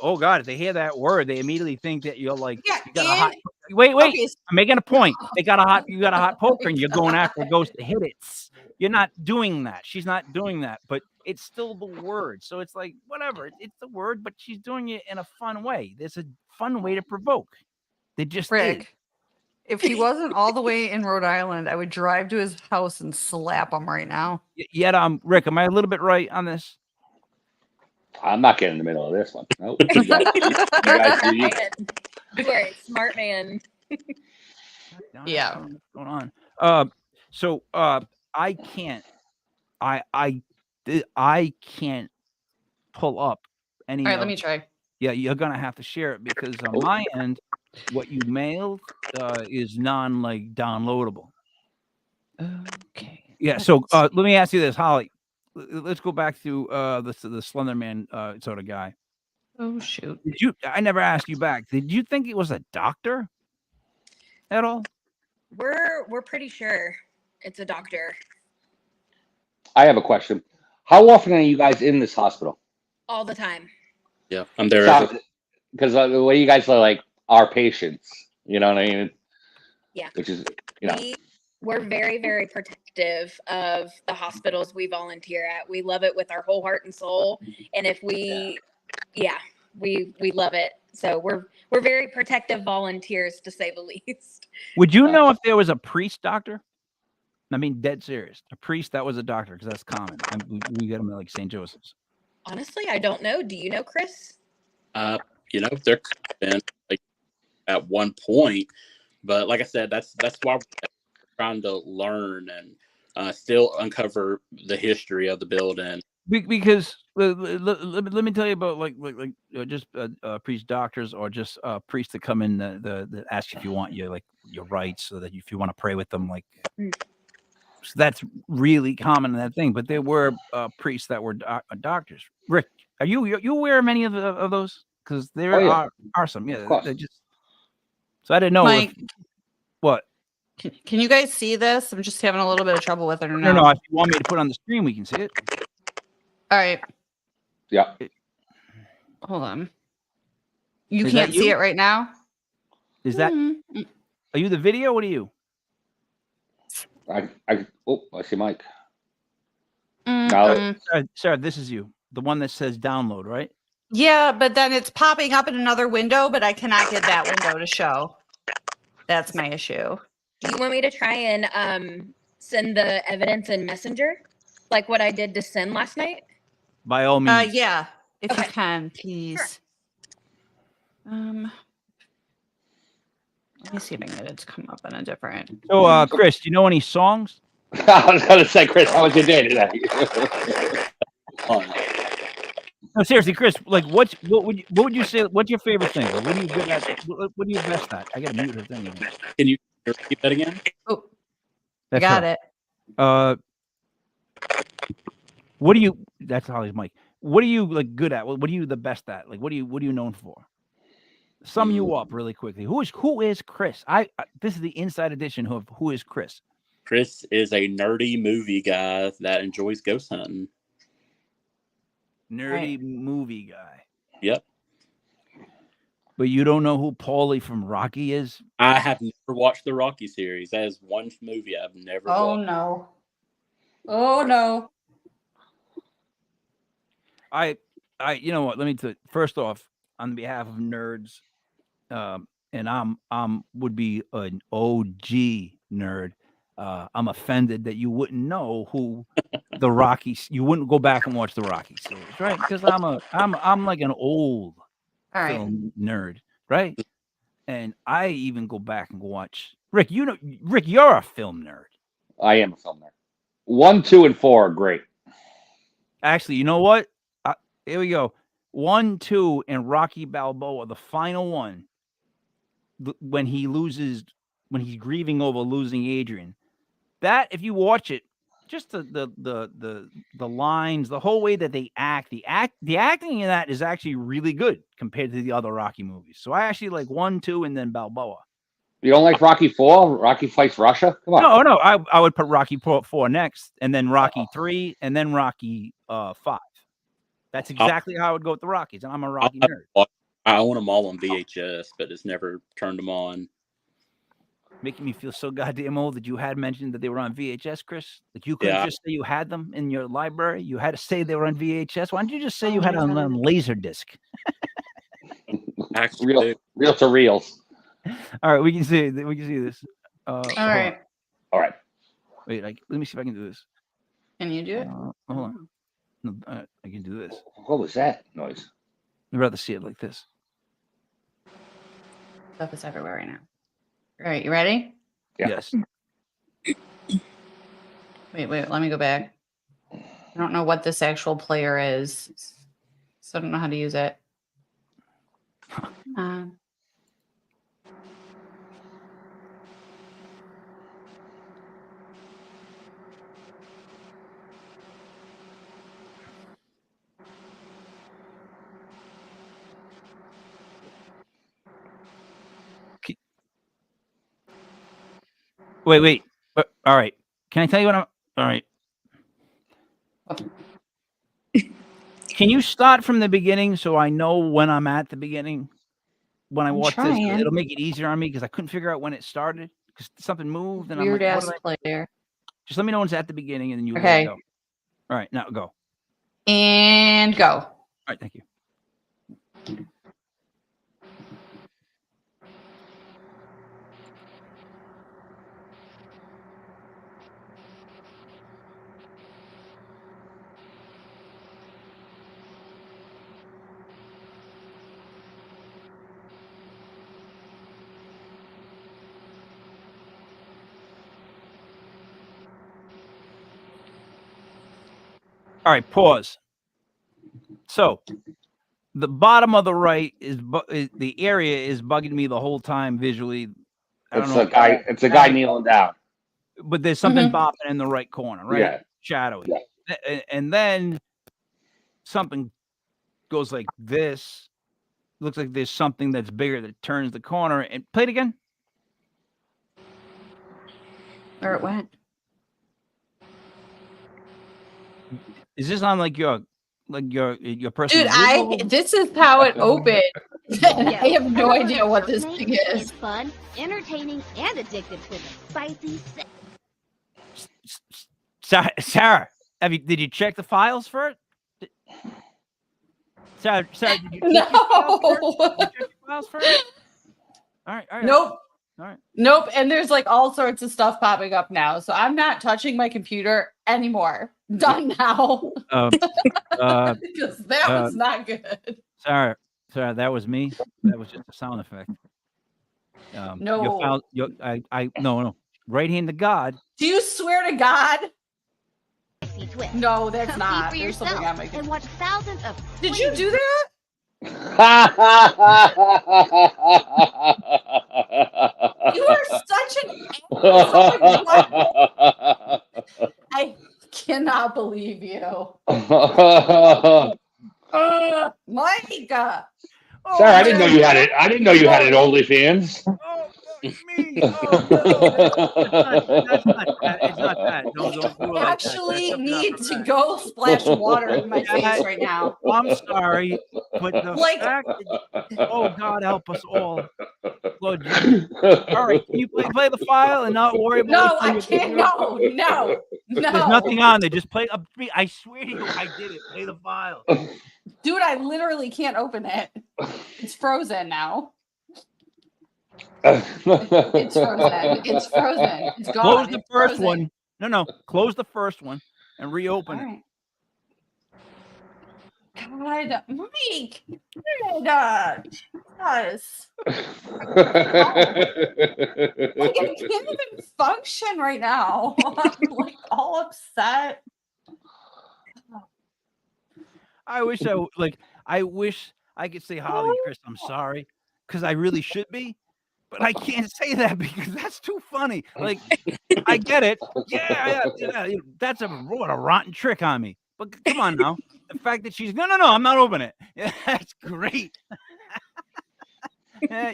oh God, if they hear that word, they immediately think that you're like you got a hot wait, Okay. I'm making a point. You got a hot poker and you're going after a ghost to hit it. You're not doing that. She's not doing that, but it's still the word. So it's like whatever. It's the word, but she's doing it in a fun way. There's a fun way to provoke. They just Rick. is. If he wasn't all the way in Rhode Island, I would drive to his house and slap him right now. Yet, Rick, am I a little bit right on this? I'm not getting in the middle of this one. Nope. You guys do you. You are a smart man. Yeah. What's going on? So I can't pull up any. All right, let me try. Yeah, you're gonna have to share it because on my end, what you mailed is downloadable. Okay. Yeah. So let me ask you this, Holly. Let's go back to the Slender Man sort of guy. Oh shoot! I never asked you back. Did you think it was a doctor at all? We're pretty sure it's a doctor. I have a question. How often are you guys in this hospital? All the time. Yeah, I'm there. Because the way you guys are like our patients, you know what I mean? Yeah. Which is, We're very, very protective of the hospitals we volunteer at. We love it with our whole heart and soul. And if we love it. So we're very protective volunteers, to say the least. Would you know if there was a priest doctor? I mean, dead serious. A priest that was a doctor, because that's common. We get them at like St. Joseph's. Honestly, I don't know. Do you know, Chris? There could have been like at one point, but like I said, that's why we're trying to learn and still uncover the history of the building. Because let me tell you about like just priest doctors or just priests that come in that ask if you want your rights, so that if you want to pray with them, so that's really common in that thing. But there were priests that were doctors. Rick, are you aware of many of those? Because there are some. Yeah, they just. So I didn't know. Mike, what? Can you guys see this? I'm just having a little bit of trouble with it. Or no. If you want me to put it on the screen, we can see it. All right. Yeah. Hold on. You can't see it right now? Is that? Are you the video? What are you? I see Mike. Sarah, this is you. The one that says download, right? Yeah, but then it's popping up in another window, but I cannot get that window to show. That's my issue. Do you want me to try and send the evidence in Messenger, like what I did to Cyn last night? By all means. Yeah, if you can, please. Sure. Let me see if I can get it to come up in a different. So, Chris, do you know any songs? I was gonna say, Chris, how was your day today? No, seriously, Chris. Like, what would you say? What's your favorite thing? What are you good at? What are you best at? I gotta mute the thing. Can you repeat that again? Oh, I got it. What do you? That's Holly's mic. What are you good at? What are you the best at? What are you known for? Sum you up really quickly. Who is Chris? This is the inside edition of Who is Chris. Chris is a nerdy movie guy that enjoys ghost hunting. Nerdy movie guy. Yep. But you don't know who Paulie from Rocky is? I have never watched the Rocky series. That is one movie I've never watched. Oh no. You know what? Let me tell you, first off, on behalf of nerds, and I'm would be an OG nerd. I'm offended that you wouldn't know who the Rockies. You wouldn't go back and watch the Rocky series, right? Because I'm like an old All right. film nerd, right? And I even go back and watch Rick. Rick, you're a film nerd. I am a film nerd. 1, 2, and 4 are great. Actually, you know what? Here we go. 1, 2, and Rocky Balboa, the final one. When he's grieving over losing Adrian. That, if you watch it, just the lines, the whole way that they act, the acting in that is actually really good compared to the other Rocky movies. So I actually like 1, 2, and then Balboa. You don't like Rocky 4? Rocky fights Russia? Come on. No, I would put Rocky 4 next, and then Rocky 3, and then Rocky 5. That's exactly how I would go with the Rockies, and I'm a Rocky nerd. I own them all on VHS, but it's never turned them on. Making me feel so goddamn old that you had mentioned that they were on VHS, Chris. Like you couldn't just say you had them in your library. You had to say they were on VHS. Why don't you just say you had them on Laserdisc? Actually, real to reels. All right, we can see this. All right. Wait, let me see if I can do this. Can you do it? Hold on. No, I can do this. What was that noise? I'd rather see it like this. Stuff is everywhere right now. All right, you ready? Yeah. Yes. Wait, let me go back. I don't know what this actual player is, so I don't know how to use it. Wait. All right. Can I tell you what I'm? All right. Can you start from the beginning so I know when I'm at the beginning? When I watch this, it'll make it easier on me because I couldn't figure out when it started because something moved and Weird I'm like, ass player. Just let me know when it's at the beginning and then you let it go. All right, now go. And go. All right, thank you. All right, pause. So, the bottom of the right is the area is bugging me the whole time visually. It's a guy kneeling down. But there's something bopping in the right corner, right? Yeah. Shadowy. Yeah. And then something goes like this. Looks like there's something that's bigger that turns the corner. And play it again. Where it went. Is this on like your personal? Dude, this is how it opened. I have no idea what this thing is. It's fun, entertaining, and addictive to the spicy. Sarah, did you check the files for it? Sarah, did you check the files for it? All right. Nope. All right. Nope. And there's like all sorts of stuff popping up now. So I'm not touching my computer anymore. Done now. Because that was not good. Sarah, that was me. That was just a sound effect. No. No. Right hand to God. Do you swear to God? Twist. No, that's Come not. see for There's something yourself on my and watch thousands of. Did you do that? You are such an asshole. I cannot believe you. Mike. Sarah, I didn't know you had it. I didn't know you had it OnlyFans. Oh, me. It's not that. Don't do it like actually need to go splash water in my face right now. I'm sorry, but the fact that, oh God help us all. Lord Jesus. All right, can you play the file and not worry about No, I can't. No. There's nothing on there. Just play up. I swear to you, I did it. Play the file. Dude, I literally can't open it. It's frozen now. It's frozen. It's frozen. It's gone. Close the It's first frozen. one. No. Close the first one and All reopen it. right. God, Mike. God. Jesus. Like, I can't even function right now. I'm like all upset. I wish I could say, Holly, Chris, I'm sorry, because I really should be, but I can't say that because that's too funny. Like, I get it. Yeah. That's what a rotten trick on me. But come on now. The fact that she's no, I'm not opening it. Yeah, that's great.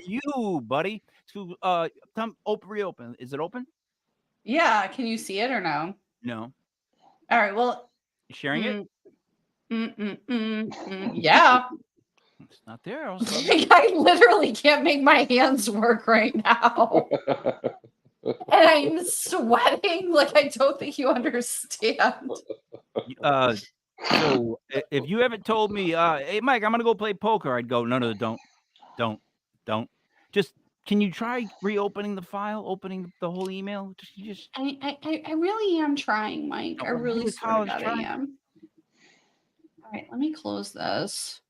You, buddy. To reopen. Is it open? Yeah, can you see it or no? No. All right, well, You sharing it? yeah. It's not there. I literally can't make my hands work right now. And I'm sweating like I don't think you understand. So if you haven't told me, hey Mike, I'm gonna go play poker, I'd go, no, don't. Just can you try reopening the file, opening the whole email? I really am trying, Mike. I really swear to God I am. All right, let me close this.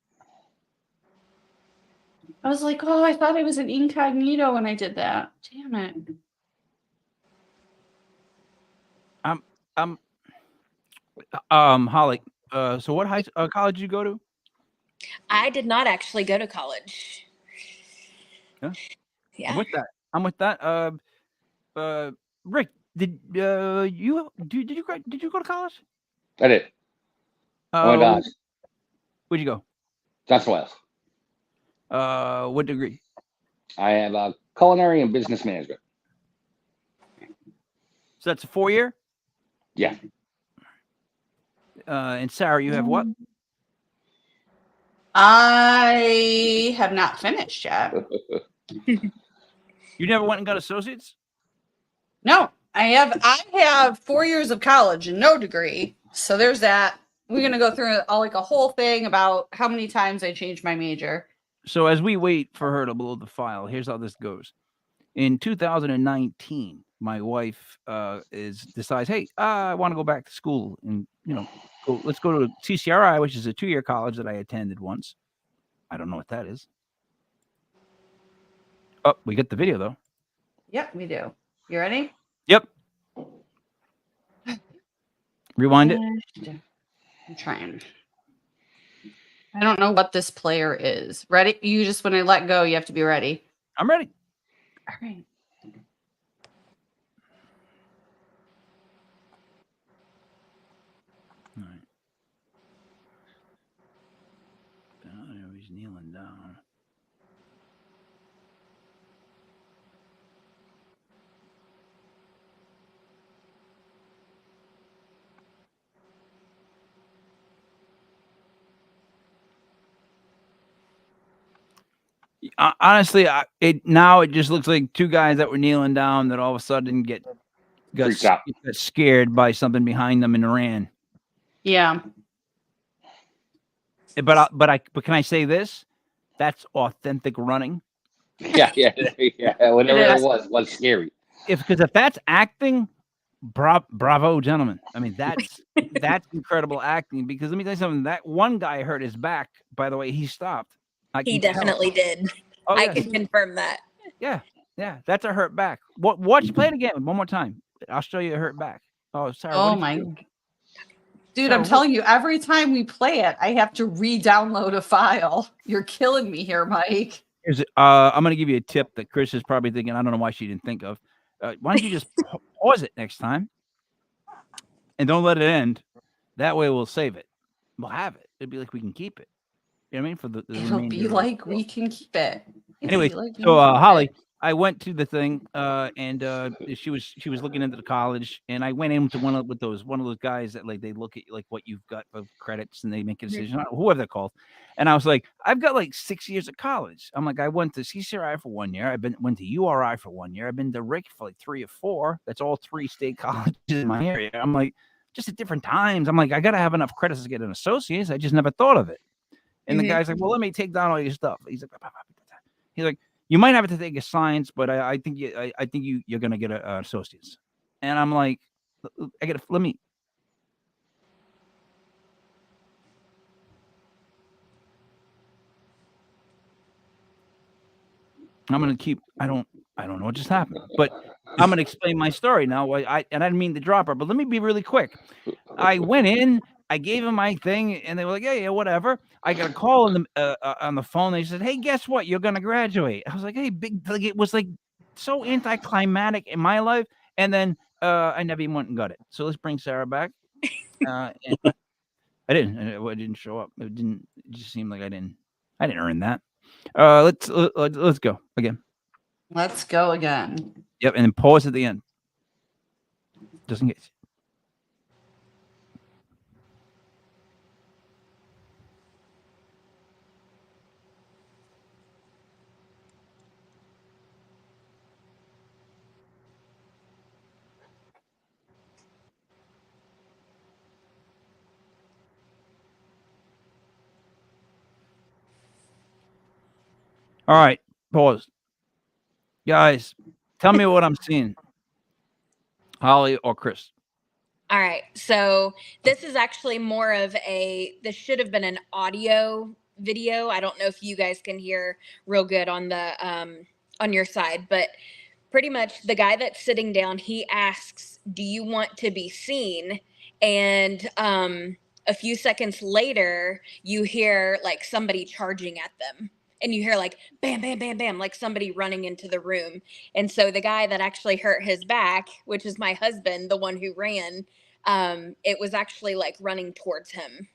I was like, oh, I thought it was an incognito when I did that. Damn it. Holly, so what college did you go to? I did not actually go to college. Yeah. I'm with that. Rick, did you go to college? I did. Oh my gosh. Where'd you go? That's Wales. What degree? I have culinary and business management. So that's a 4-year? Yeah. And Sarah, you have what? I have not finished yet. You never went and got associates? No, I have 4 years of college and no degree. So there's that. We're gonna go through a whole thing about how many times I changed my major. So as we wait for her to load the file, here's how this goes. In 2019, my wife decides, hey, I want to go back to school, and let's go to CCRI, which is a 2-year college that I attended once. I don't know what that is. Oh, we get the video though. Yep, we do. You ready? Yep. Rewind it. I'm trying. I don't know what this player is. Ready? You just, when I let go, you have to be ready. I'm ready. All right. All right. Oh, he's kneeling down. Honestly, it just looks like two guys that were kneeling down that all of a sudden got scared by something behind them and ran. Yeah. But can I say this? That's authentic running. Yeah. Whatever it was scary. Because if that's acting, bravo, gentlemen. I mean, that's incredible acting. Because let me tell you something. That one guy hurt his back. By the way, he stopped. He definitely did. Oh, I can confirm that. Yeah, that's a hurt back. Watch, play it again one more time. I'll show you a hurt back. Oh, sorry. Oh my, dude! I'm telling you, every time we play it, I have to re-download a file. You're killing me here, Mike. I'm gonna give you a tip that Chris is probably thinking. I don't know why she didn't think of. Why don't you just pause it next time, and don't let it end. That way, we'll save it. We'll have it. It'd be like we can keep it. You know what I mean? For the it'll be like we can keep it. Anyway, so Holly, I went to the thing, and she was looking into the college, and I went into one of those guys that they look at what you've got of credits and they make a decision, whoever they're called. And I was like, I've got 6 years of college. I'm like, I went to CCRI for 1 year. Went to URI for 1 year. I've been to Rick for 3 or 4. That's all 3 state colleges in my area. I'm like, just at different times. I'm like, I gotta have enough credits to get an associate's. I just never thought of it. And the guy's like, well, let me take down all your stuff. He's like, you might have to take a science, but I think you're gonna get a associate's. And I'm like, I gotta let me. I'm gonna keep. I don't know what just happened, but I'm gonna explain my story now. I didn't mean to drop her, but let me be really quick. I went in, I gave him my thing, and they were like, yeah, whatever. I got a call on the phone. They said, hey, guess what? You're gonna graduate. I was like, hey, big. Like, it was like so anticlimactic in my life, and then I never even went and got it. So let's bring Sarah back. And I didn't show up. It just seemed like I didn't earn that. Let's go again. Let's go again. Yep, and then pause at the end, just in case. All right, pause. Guys, tell me what I'm seeing. Holly or Chris? All right. So this is actually more of this should have been an audio video. I don't know if you guys can hear real good on the on your side, but pretty much the guy that's sitting down, he asks, do you want to be seen? And a few seconds later, you hear like somebody charging at them. And you hear like bam, bam, bam, bam, like somebody running into the room. And so the guy that actually hurt his back, which is my husband, the one who ran, it was actually like running towards him.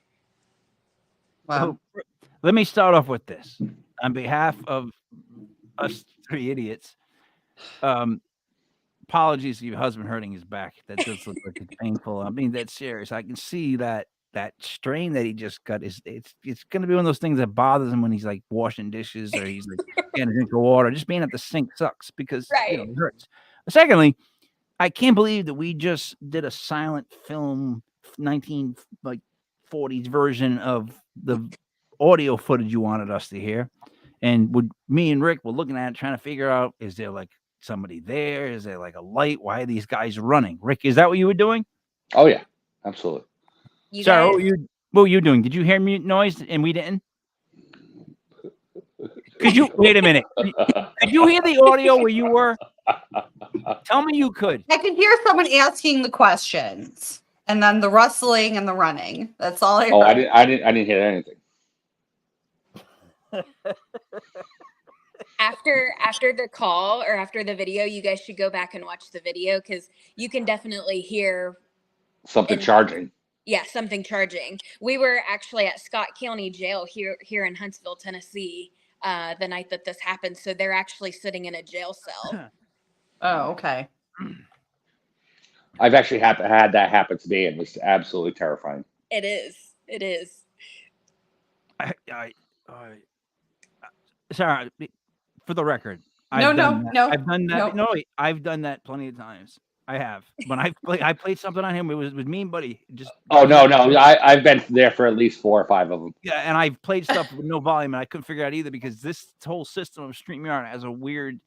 Wow. So, let me start off with this. On behalf of us three idiots, apologies to your husband hurting his back. That does look like it's painful. I mean, that's serious. I can see that strain that he just got it's going to be one of those things that bothers him when he's like washing dishes or he's like getting a drink of water. Just being at the sink sucks because it hurts. Secondly, I can't believe that we just did a silent film 1940s version of the audio footage you wanted us to hear. And me and Rick were looking at it, trying to figure out, is there like somebody there? Is there like a light? Why are these guys running? Rick, is that what you were doing? Oh, yeah, absolutely. Sorry, what were you doing? Did you hear mute noise and we didn't? Could you wait a minute? Could you hear the audio where you were? Tell me you could. I could hear someone asking the questions, and then the rustling and the running. That's all I heard. Oh, I didn't hear anything. After the call or after the video, you guys should go back and watch the video because you can definitely hear something charging. Yeah, something charging. We were actually at Scott County Jail here in Huntsville, Tennessee, the night that this happened. So they're actually sitting in a jail cell. Oh, okay. I've actually had that happen to me, and it was absolutely terrifying. It is. It is. Sarah, for the record, No. I've done that. No. I've done that plenty of times. I have. When I played something on him, it was with me and Buddy. Oh no! I've been there for at least 4 or 5 of them. Yeah, and I've played stuff with no volume, and I couldn't figure out either because this whole system of StreamYard has a weird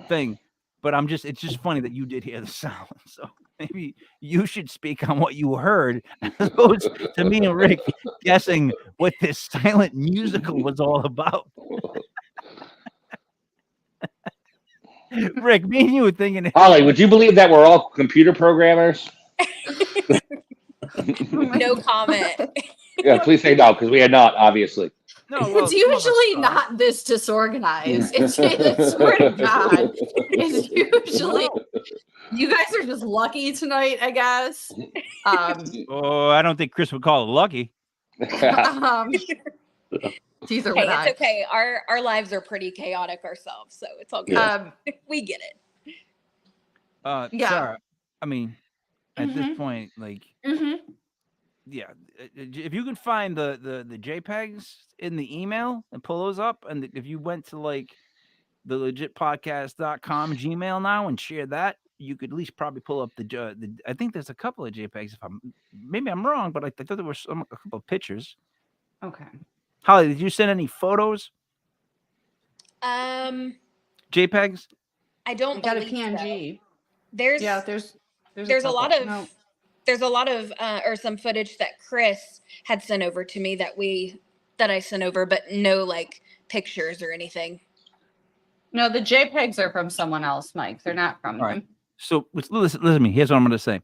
thing. But it's just funny that you did hear the sound. So maybe you should speak on what you heard, as opposed to me and Rick guessing what this silent musical was all about. Rick, me and you were thinking. Holly, would you believe that we're all computer programmers? No comment. Yeah, please say no, because we are not, obviously. No, well, it's usually not this disorganized. It's swear to God. It's usually you guys are just lucky tonight, I guess. Oh, I don't think Chris would call it lucky. It's okay. Our lives are pretty chaotic ourselves, so it's all good. We get it. Yeah. Sarah, I mean, at this point, like, yeah, if you can find the JPEGs in the email and pull those up, and if you went to like the legitpodcast.com Gmail now and share that, you could at least probably pull up the I think there's a couple of JPEGs. Maybe I'm wrong, but I thought there were a couple of pictures. Okay. Holly, did you send any photos? JPEGs? I don't We got a believe so. PNG. There's Yeah, there's a lot of no. there's a lot of or some footage that Chris had sent over to me that I sent over, but no like pictures or anything. No, the JPEGs are from someone else, Mike. They're not from All right. him. So listen to me. Here's what I'm going to say.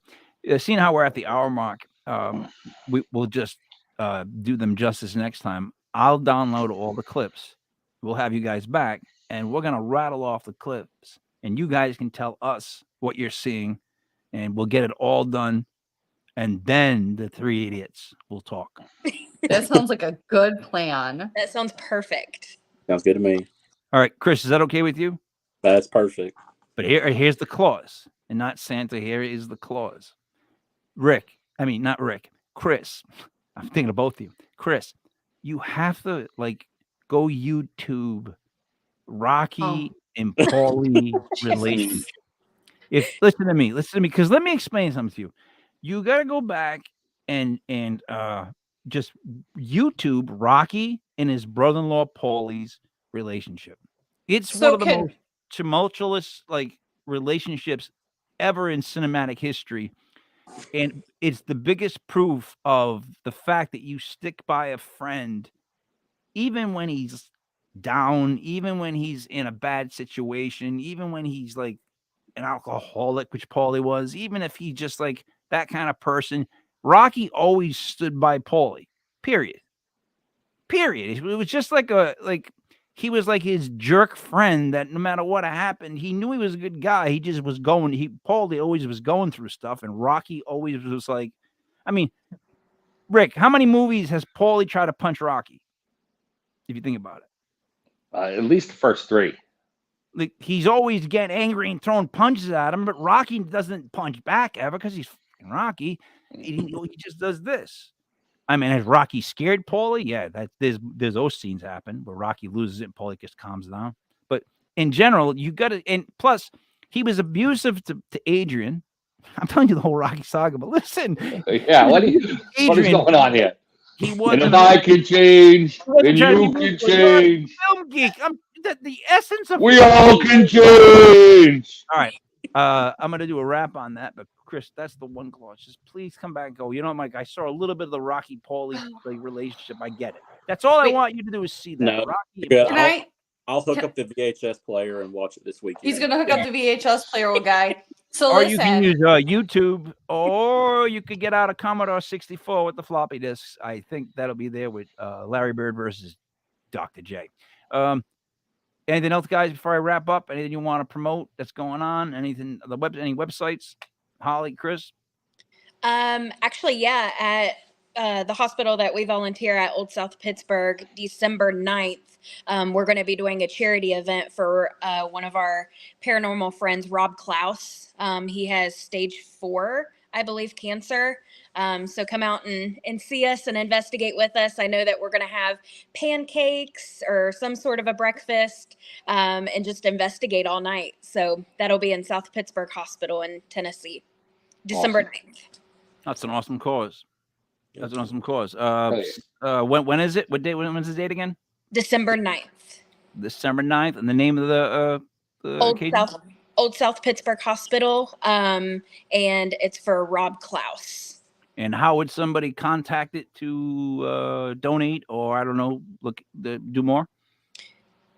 Seeing how we're at the hour mark, we'll just do them justice next time. I'll download all the clips. We'll have you guys back, and we're going to rattle off the clips, and you guys can tell us what you're seeing, and we'll get it all done, and then the three idiots will talk. That sounds like a good plan. That sounds perfect. Sounds good to me. All right, Chris, is that okay with you? That's perfect. But here's the clause, and not Santa. Here is the clause. Not Rick. Chris, I'm thinking of both of you. Chris, you have to go YouTube Rocky and Paulie relationship. Listen to me, because let me explain something to you. You got to go back and just YouTube Rocky and his brother-in-law Paulie's relationship. It's one of the most tumultuous relationships ever in cinematic history, and it's the biggest proof of the fact that you stick by a friend even when he's down, even when he's in a bad situation, even when he's like an alcoholic, which Paulie was, even if he's just like that kind of person. Rocky always stood by Paulie. Period. It was just he was like his jerk friend that no matter what happened, he knew he was a good guy. He just was Paulie always was going through stuff, and Rocky always was like, Rick, how many movies has Paulie tried to punch Rocky? If you think about it. At least the first three. Like, he's always getting angry and throwing punches at him, but Rocky doesn't punch back ever because he's fucking Rocky. He just does this. Has Rocky scared Paulie? Yeah, there's those scenes happen where Rocky loses it and Paulie just calms down. But in general, you got to, and plus, he was abusive to Adrian. I'm telling you the whole Rocky saga, but listen. Yeah, what is going on here? He wasn't. And if I can change, then you can change. Film geek. The essence of. We all can change. All right. I'm gonna do a wrap on that, but Chris, that's the one clause. Just please come back and go. You know, Mike, I saw a little bit of the Rocky Paulie relationship. I get it. That's all I want you to do is see that. No, Rocky. I'll hook up the VHS player and watch it this weekend. He's gonna hook up the VHS player, old guy. So or you can use YouTube, or you could get out a Commodore 64 with the floppy disks. I think that'll be there with Larry Bird versus Dr. J. Anything else, guys, before I wrap up? Anything you want to promote that's going on? Anything, any websites? Holly, Chris? Actually, yeah, at the hospital that we volunteer at, Old South Pittsburgh, December 9th, we're going to be doing a charity event for one of our paranormal friends, Rob Klaus. He has stage 4, I believe, cancer. So come out and see us and investigate with us. I know that we're going to have pancakes or some sort of a breakfast and just investigate all night. So that'll be in South Pittsburgh Hospital in Tennessee, December 9th. That's an awesome cause. When is it? What day? When's the date again? December 9th. December 9th. And the name of the Old South Pittsburgh Hospital. And it's for Rob Klaus. And how would somebody contact it to donate, or I don't know, do more?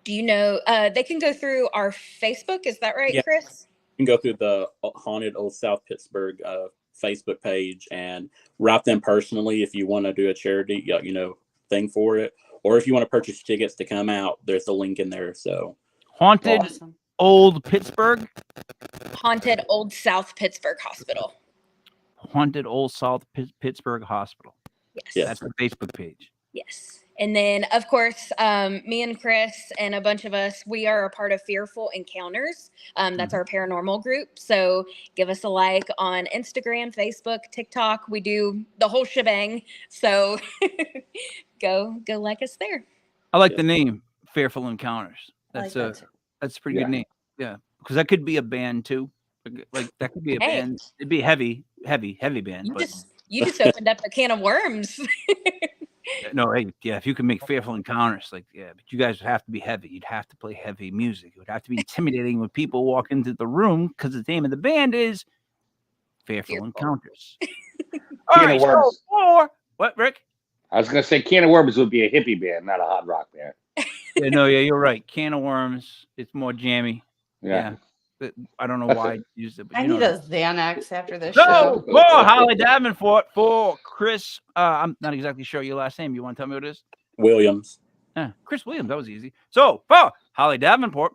Do you know? They can go through our Facebook. Is that right, Chris? You can go through the Haunted Old South Pittsburgh Facebook page and write them personally if you want to do a charity, thing for it, or if you want to purchase tickets to come out. There's a link in there. So Haunted Old Pittsburgh. Haunted Old South Pittsburgh Hospital. Haunted Old South Pittsburgh Hospital. Yes. That's the Facebook page. Yes. And then, of course, me and Chris and a bunch of us, we are a part of Fearful Encounters. That's our paranormal group. So give us a like on Instagram, Facebook, TikTok. We do the whole shebang. So go like us there. I like the name Fearful Encounters. That's that's a pretty good name. Yeah. Because that could be a band too. Like that could be a band. It'd be a heavy band. You just opened up a can of worms. No, hey, yeah, if you can make Fearful Encounters, like, yeah, but you guys would have to be heavy. You'd have to play heavy music. It would have to be intimidating when people walk into the room because the name of the band is Fearful Encounters. All Can right, of so Worms. what, Rick? I was gonna say Can of Worms would be a hippie band, not a hard rock band. Yeah, no, yeah, you're right. Can of Worms. It's more jammy. Yeah. I don't know why I used it, but I you know need what a Xanax after this So, show. for Holly Davenport, for Chris, I'm not exactly sure your last name. You want to tell me what it is? Williams. Chris Williams. That was easy. So, for Holly Davenport,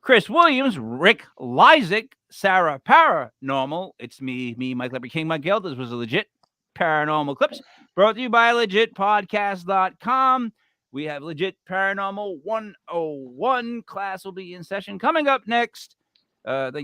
Chris Williams, Rick Lysik, Sarah Parah Normal. It's me, Mike Leopard King, Mike Gelder. This was a legit Paranormal Clips brought to you by legitpodcast.com. We have Legit Paranormal 101 class will be in session coming up next.